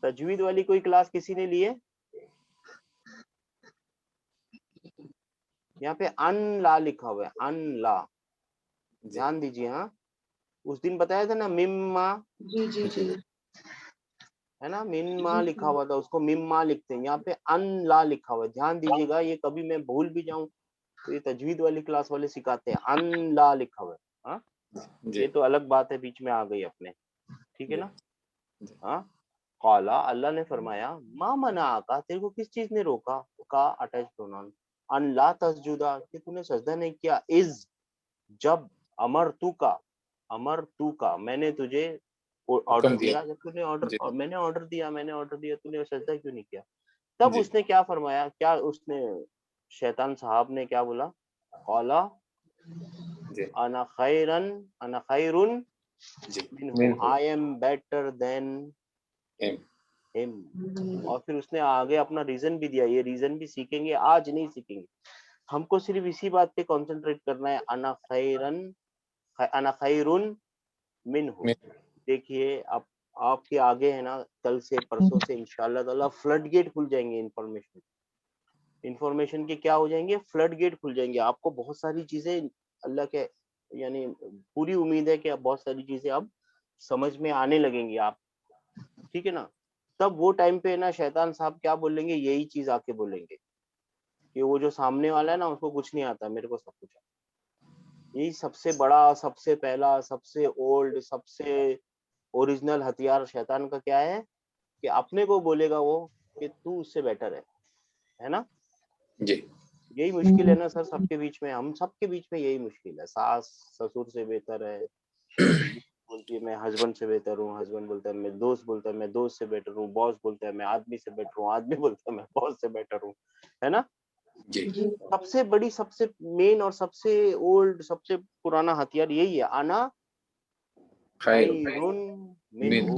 तजवीद वाली कोई क्लास किसी ने ली है? यहाँ पे अन ला लिखा हुआ है, अन ला, जी ध्यान दीजिए। हाँ, उस दिन बताया था ना मिम्मा, जी जी जी है ना, मिम्मा लिखा हुआ था, उसको मिम्मा लिखते हैं, यहाँ पे अन ला लिखा हुआ है, ध्यान दीजिएगा। ये कभी मैं भूल भी जाऊं तो ये तजवीद वाली क्लास वाले सिखाते हैं, अन ला लिखा हुआ है। हाँ, जी ये तो अलग बात है, बीच में आ गई अपने, ठीक है जी ना। जी हाँ, काला, अल्लाह ने फरमाया मा मना आका, तेरे को किस चीज ने रोका, का अटैच प्रोनाउन, अन ला तसजुदा, कि तूने सजदा नहीं किया, इज, जब, अमर तू का, मैंने तुझे ऑर्डर हुक्म दिया। दिया, जब तूने ऑर्डर, जी मैंने ऑर्डर दिया, तूने सजदा क्यों नहीं किया? तब जी उसने क्या फरमाया, क्या उसने, शैतान साहब ने क्या बोला, कौला जी अना खैरुन जी मिन्हु, मीन हो। आई एम बेटर देन एम। हिम। और फिर उसने आगे अपना रीजन भी दिया, ये रीजन भी सीखेंगे, आज नहीं सीखेंगे, हमको सिर्फ इसी बात पे कंसंट्रेट करना है, अना खैरुन मिन्हु। मीन। देखिए अब आपके आगे है ना, कल से परसों से इंशाल्लाह ताला फ्लड गेट खुल जाएंगे, इंफॉर्मेशन के क्या हो जाएंगे, फ्लड गेट खुल जाएंगे, आपको बहुत सारी चीजें अल्लाह के, यानी पूरी उम्मीद है कि अब बहुत सारी चीजें अब समझ में आने लगेंगी आप, ठीक है ना। तब वो टाइम पे ना शैतान साहब क्या बोलेंगे, यही चीज आके बोलेंगे कि वो जो सामने वाला है ना उसको कुछ नहीं आता, मेरे को सब कुछ आता। यही सबसे बड़ा, सबसे पहला, सबसे ओल्ड, सबसे ओरिजिनल हथियार शैतान का क्या है, कि अपने को बोलेगा वो कि तू उससे बेटर है ना। जी यही मुश्किल है ना सर सबके बीच में, हम सबके बीच में यही मुश्किल है, सास ससुर से बेहतर है, बीवी बोलती है मैं हस्बैंड से बेहतर हूँ, हस्बैंड बोलता है मैं दोस्त, बोलता है मैं दोस्त से बेटर हूँ, बॉस बोलता है मैं आदमी से बेटर हूँ, आदमी बोलता है मैं बॉस से बेटर हूँ, है ना। जी जी सबसे बड़ी, सबसे मेन और सबसे ओल्ड, सबसे पुराना हथियार यही है, आना खैर खैरुन मीन। मिन्हु।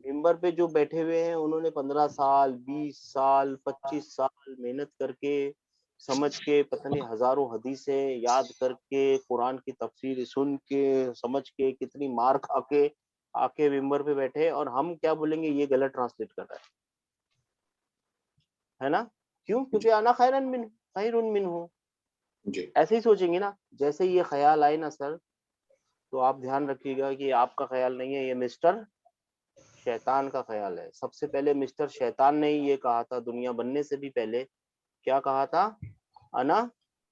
मिंबर पे जो बैठे हुए हैं उन्होंने 15 साल, 20 साल, 25 साल मेहनत करके, समझ के, पता नहीं हजारों हदीसें याद करके, कुरान की तफसीर सुन के, समझ के, कितनी मार खा के आके मिंबर पे बैठे, और हम क्या बोलेंगे, ये गलत ट्रांसलेट कर रहा है ना। क्यों? जी क्योंकि आना खैरुन मिन्हु, जी ऐसे ही सोचेंगे ना। जैसे ये ख्याल आए ना सर, तो आप ध्यान रखिएगा कि आपका ख्याल नहीं है, ये मिस्टर शैतान का ख्याल है। सबसे पहले मिस्टर शैतान ने ही ये कहा था, दुनिया बनने से भी पहले क्या कहा था, अना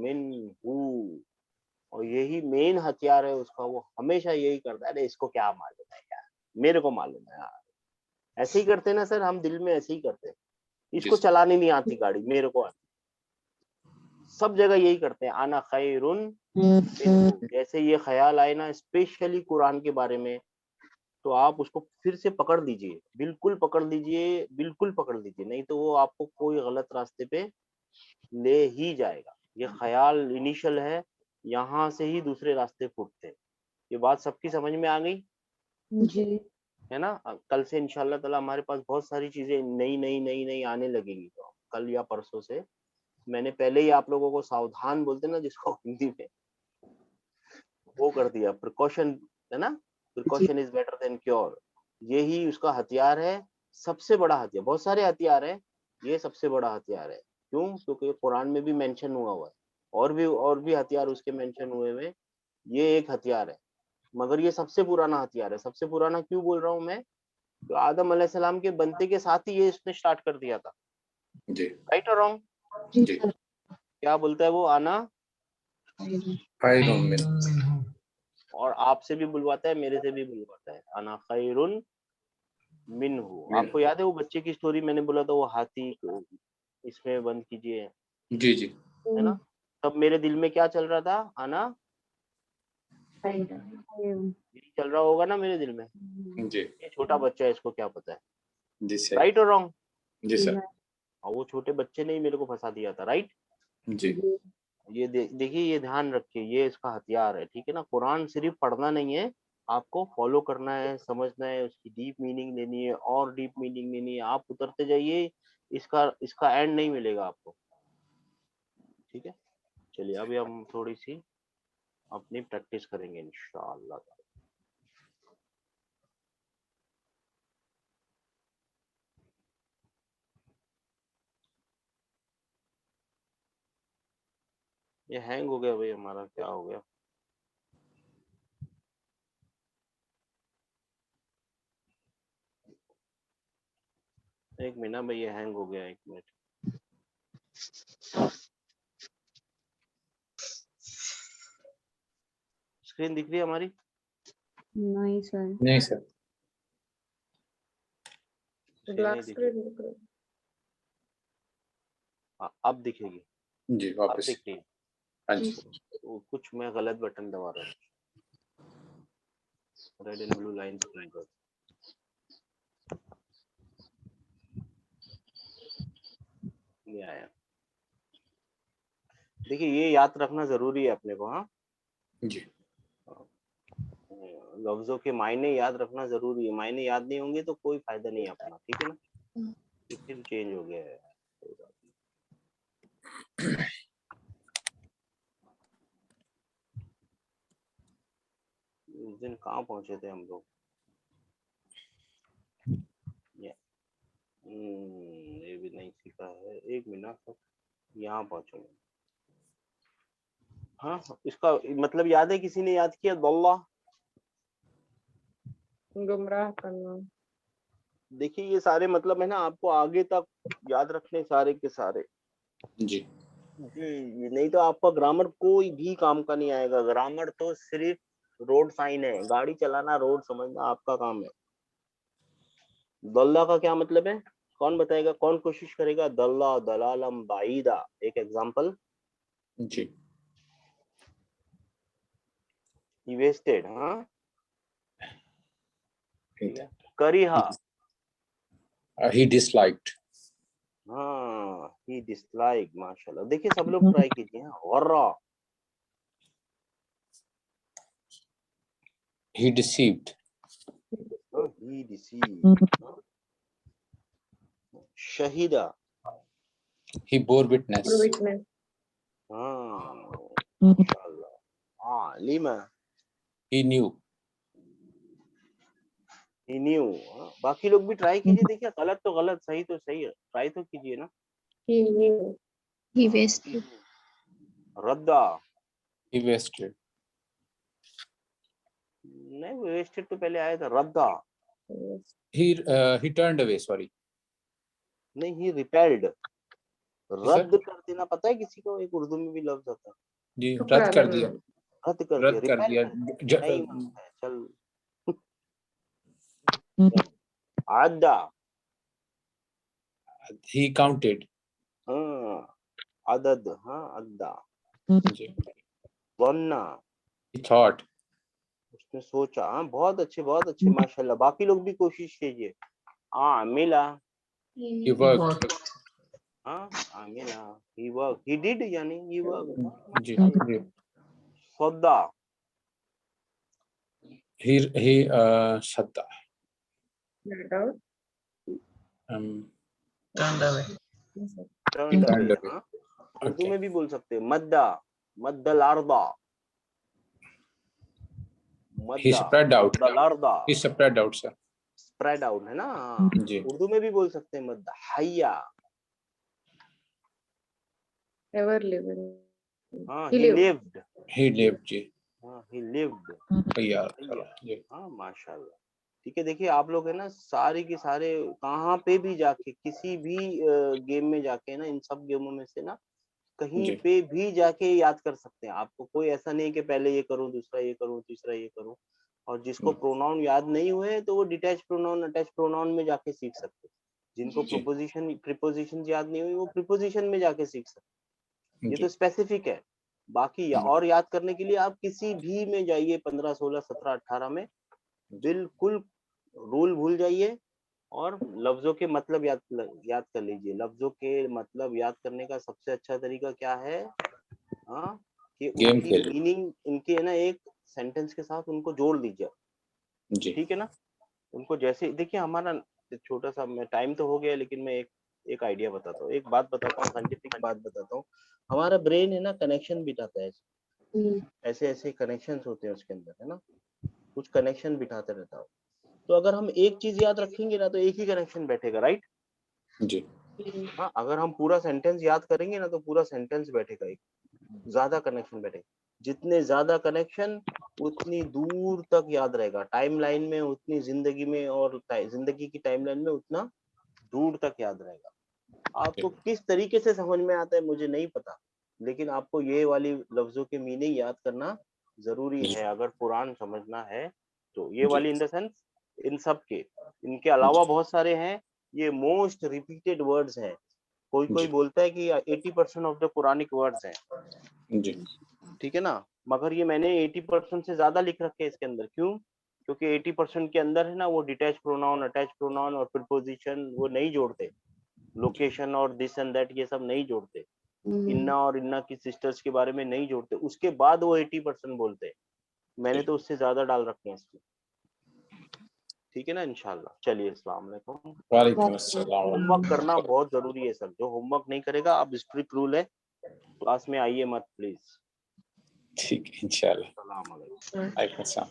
मिन्हु। और यही मेन हथियार है उसका, वो हमेशा यही करता है, अरे इसको क्या मालूम है यार, मेरे को मालूम है यार। ऐसे ही करते हैं ना सर, हम दिल में ऐसे ही करते हैं, जी इसको चलानी नहीं आती गाड़ी, मेरे को आती। सब जगह यही करते हैं, आना खैरुन मिन्हु। जैसे ये ख्याल आए ना स्पेशली कुरान के बारे में, तो आप उसको फिर से पकड़ लीजिए, बिल्कुल पकड़ लीजिए, बिल्कुल पकड़ लीजिए, नहीं तो वो आपको कोई गलत रास्ते पे ले ही जाएगा। ये ख्याल इनिशियल है, यहाँ से ही दूसरे रास्ते फूटते हैं। ये बात सबकी समझ में आ गई जी है ना। कल से इंशाल्लाह ताला हमारे पास बहुत सारी चीजें नई नई नई नई आने लगेंगी, तो कल या परसों से मैंने पहले ही आप लोगों को सावधान बोलते ना जिसको हिंदी में, वो कर दिया, प्रिकॉशन, है ना, जी precaution is better than cure. यही उसका हथियार है, सबसे बड़ा हथियार। बहुत सारे हथियार है, ये सबसे बड़ा हथियार है। क्यों? क्योंकि कुरान में भी मेंशन हुआ है, और भी हथियार उसके मेंशन हुए हुए, ये एक हथियार है, मगर ये सबसे पुराना हथियार है। सबसे पुराना क्यों बोल रहा हूँ मैं, तो आदम अलैहिस्सलाम के बनते के साथ ही ये इसने स्टार्ट कर दिया था, जी राइट और रॉन्ग? जी जी सर क्या बोलता है वो? आना खैरुम मिन। मिन्हु। और आपसे भी बुलवाता है, मेरे से भी बुलवाता है, अना खैरुन मिन्हु। आपको याद है वो बच्चे की स्टोरी मैंने बोला था, वो हाथी को इसमें बंद कीजिए, जी जी है ना? तब मेरे दिल में क्या चल रहा था? आना यही चल रहा होगा ना मेरे दिल में। जी ये छोटा बच्चा है, इसको क्या पता है, जी सर। राइट और रॉन्ग? जी सर। और वो छोटे बच्चे ने ही मेरे को फंसा दिया था, राइट? जी ये देखिए, ये ध्यान रखिए, ये इसका हथियार है, ठीक है ना? कुरान सिर्फ पढ़ना नहीं है, आपको फॉलो करना है, समझना है, उसकी डीप मीनिंग लेनी है, और डीप मीनिंग लेनी है। आप उतरते जाइए, इसका एंड नहीं मिलेगा आपको, ठीक है? चलिए अभी हम थोड़ी सी अपनी प्रैक्टिस करेंगे इंशाअल्लाह। ये हैंग हो गया भाई हमारा, क्या हो गया? एक मिनट भाई, ये हैंग हो गया, एक मिनट। स्क्रीन दिख रही है हमारी? नहीं सर। नहीं सर। नहीं ब्लैक दिख स्क्रीन दिख रहा है। अब दिखेगी, जी अब वापस। दिख रही है। हाँ जी। तो कुछ मैं गलत बटन दबा रहा हूँ। रेड एंड ब्लू लाइन पर नहीं आया। देखिए ये याद रखना जरूरी है अपने को, हाँ? जी लफ्जों के मायने याद रखना जरूरी है, मायने याद नहीं होंगे तो कोई फायदा नहीं है अपना, ठीक है ना? फिर चेंज हो गया है। उस दिन कहाँ पहुंचे थे हम लोग? ये भी नहीं सीखा है, एक मिनट, यहाँ पहुंचेंगे। हाँ, इसका मतलब याद है? किसी ने याद किया? दल्ला, गुमराह करना। देखिए ये सारे मतलब है ना, आपको आगे तक याद रखने सारे के सारे। जी ये नहीं तो आपका ग्रामर कोई भी काम का नहीं आएगा। ग्रामर तो सिर्फ रोड साइन है, गाड़ी चलाना, रोड समझना आपका काम है। दल्ला का क्या मतलब है? कौन बताएगा, कौन कोशिश करेगा? दल्ला दलालम बाईदा, एक एग्जांपल। जी he wasted, हाँ? ठीक है। करिहा, he disliked. हाँ, he disliked, माशाल्लाह। देखिए सब लोग ट्राई कीजिए। गर्रा, He deceived. he deceived। Shahida, He bore witness. Witness. हाँ, माशाल्लाह। आलिमा, He knew. he knew, हाँ? बाकी लोग भी ट्राई कीजिए, देखिए गलत तो गलत, सही तो सही है, ट्राई तो कीजिए ना। he wasted, रद्दा, He wasted. नहीं वेस्टेड तो पहले आया था। रद्दा, He turned away. Sorry. नहीं, ही रिपेल्ड। सर रद्द कर देना पता है किसी को? एक उर्दू में भी लफ्ज होता है, जी ठुकरा रद्द कर देना। दिया। रद्द कर दिया, रद्द कर रिपेल दिया। नहीं होता है। चल आदा, He counted. हाँ, अदद, हाँ, अद्दा। जी वन्ना, He thought. उसने सोचा, हाँ? बहुत अच्छे, बहुत अच्छे, माशाल्लाह। बाकी लोग भी कोशिश कीजिए। आमिला, He worked. हाँ, आमिला, he worked, he did, यानी he worked, हाँ, जी माशाल्लाह। जी सौदा, he shadda. Turned away. Turn away, turned away. हाँ? उर्दू Okay. में भी बोल सकते हैं। मद्दा, मद्दल अर्दा, He मद्दा, spread out. मद्दल अर्दा, He spread out, sir. Spread out है ना? हाँ, जी उर्दू में भी बोल सकते हैं मद्दा। हया, एवर लिविंग। हाँ, He he lived. lived, he lived. जी हाँ, he lived, यार हया, जी हाँ, माशाल्लाह। ठीक है, देखिए आप लोग है ना, सारे के सारे कहाँ पे भी जाके, किसी भी गेम में जाके ना, इन सब गेमों में से ना कहीं जी। पे भी जाके याद कर सकते हैं। आपको कोई ऐसा नहीं है कि पहले ये करूं, दूसरा ये करूं, तीसरा ये करूं। और जिसको प्रोनाउन याद नहीं हुए तो वो डिटैच प्रोनाउन, अटैच प्रोनाउन में जाके सीख सकते हैं। जिनको जी। प्रीपोजिशन याद नहीं हुई वो प्रीपोजिशन में जाके सीख सकते हैं। ये जी। तो स्पेसिफिक है। बाकी और याद करने के लिए आप किसी भी में जाइए, 15, 16, 17, 18 में बिल्कुल रूल भूल जाइए और लफ्जों के मतलब याद कर लीजिए। लफ्जों के मतलब याद करने का सबसे अच्छा तरीका क्या है? हाँ, कि गेम उनकी खेल। मीनिंग, इनके है ना, एक सेंटेंस के साथ उनको जोड़ लीजिए। जी। ठीक है ना? उनको जैसे देखिए, हमारा छोटा सा, मैं टाइम तो हो गया लेकिन मैं एक आइडिया बताता हूँ, एक बात बताता हूँ, साइंटिफिक बात बताता हूँ। हमारा ब्रेन है ना, कनेक्शन बिठाता है। ऐसे ऐसे कनेक्शंस होते हैं उसके अंदर, है ना, कुछ कनेक्शन बिठाते रहता है। तो अगर हम एक चीज याद रखेंगे ना तो एक ही कनेक्शन बैठेगा, राइट? जी। हाँ, अगर हम पूरा सेंटेंस याद करेंगे ना तो पूरा सेंटेंस बैठेगा, एक ज्यादा कनेक्शन बैठेगा। जितने ज्यादा कनेक्शन उतनी दूर तक याद रहेगा टाइमलाइन में, उतनी जिंदगी में, और जिंदगी की टाइमलाइन में उतना दूर तक याद रहेगा। आपको किस तरीके से समझ में आता है मुझे नहीं पता, लेकिन आपको ये वाली लफ्जों के मीनिंग याद करना जरूरी जी। है अगर कुरान समझना है तो। ये जी। वाली इन द सेंस, इन सब के, इनके अलावा बहुत सारे हैं। ये मोस्ट रिपीटेड वर्ड्स हैं। कोई जी। बोलता है कि 80% ऑफ द कुरानिक वर्ड्स हैं, जी। ठीक है ना, मगर ये मैंने 80% से ज्यादा लिख रखे हैं इसके अंदर। क्यों? क्योंकि 80% के अंदर है ना, वो डिटैच प्रोनाउन, अटैच प्रोनाउन और प्रीपोजिशन वो नहीं जोड़ते। लोकेशन और दिस एंड दैट ये सब नहीं जोड़ते। इन्ना और इन्ना की सिस्टर्स के बारे में नहीं जोड़ते। उसके बाद वो 80% बोलते हैं। मैंने तो उससे ज्यादा डाल रखे हैं इसमें। ठीक है ना, इंशाल्लाह। चलिए, अस्सलाम वालेकुम। वालेकुम अस्सलाम। होमवर्क करना बहुत जरूरी है सर। जो होमवर्क नहीं करेगा, अब स्ट्रिक्ट रूल है, क्लास में आइए मत प्लीज। ठीक है, इंशाल्लाह। अस्सलाम वालेकुम। वालेकुम अस्सलाम।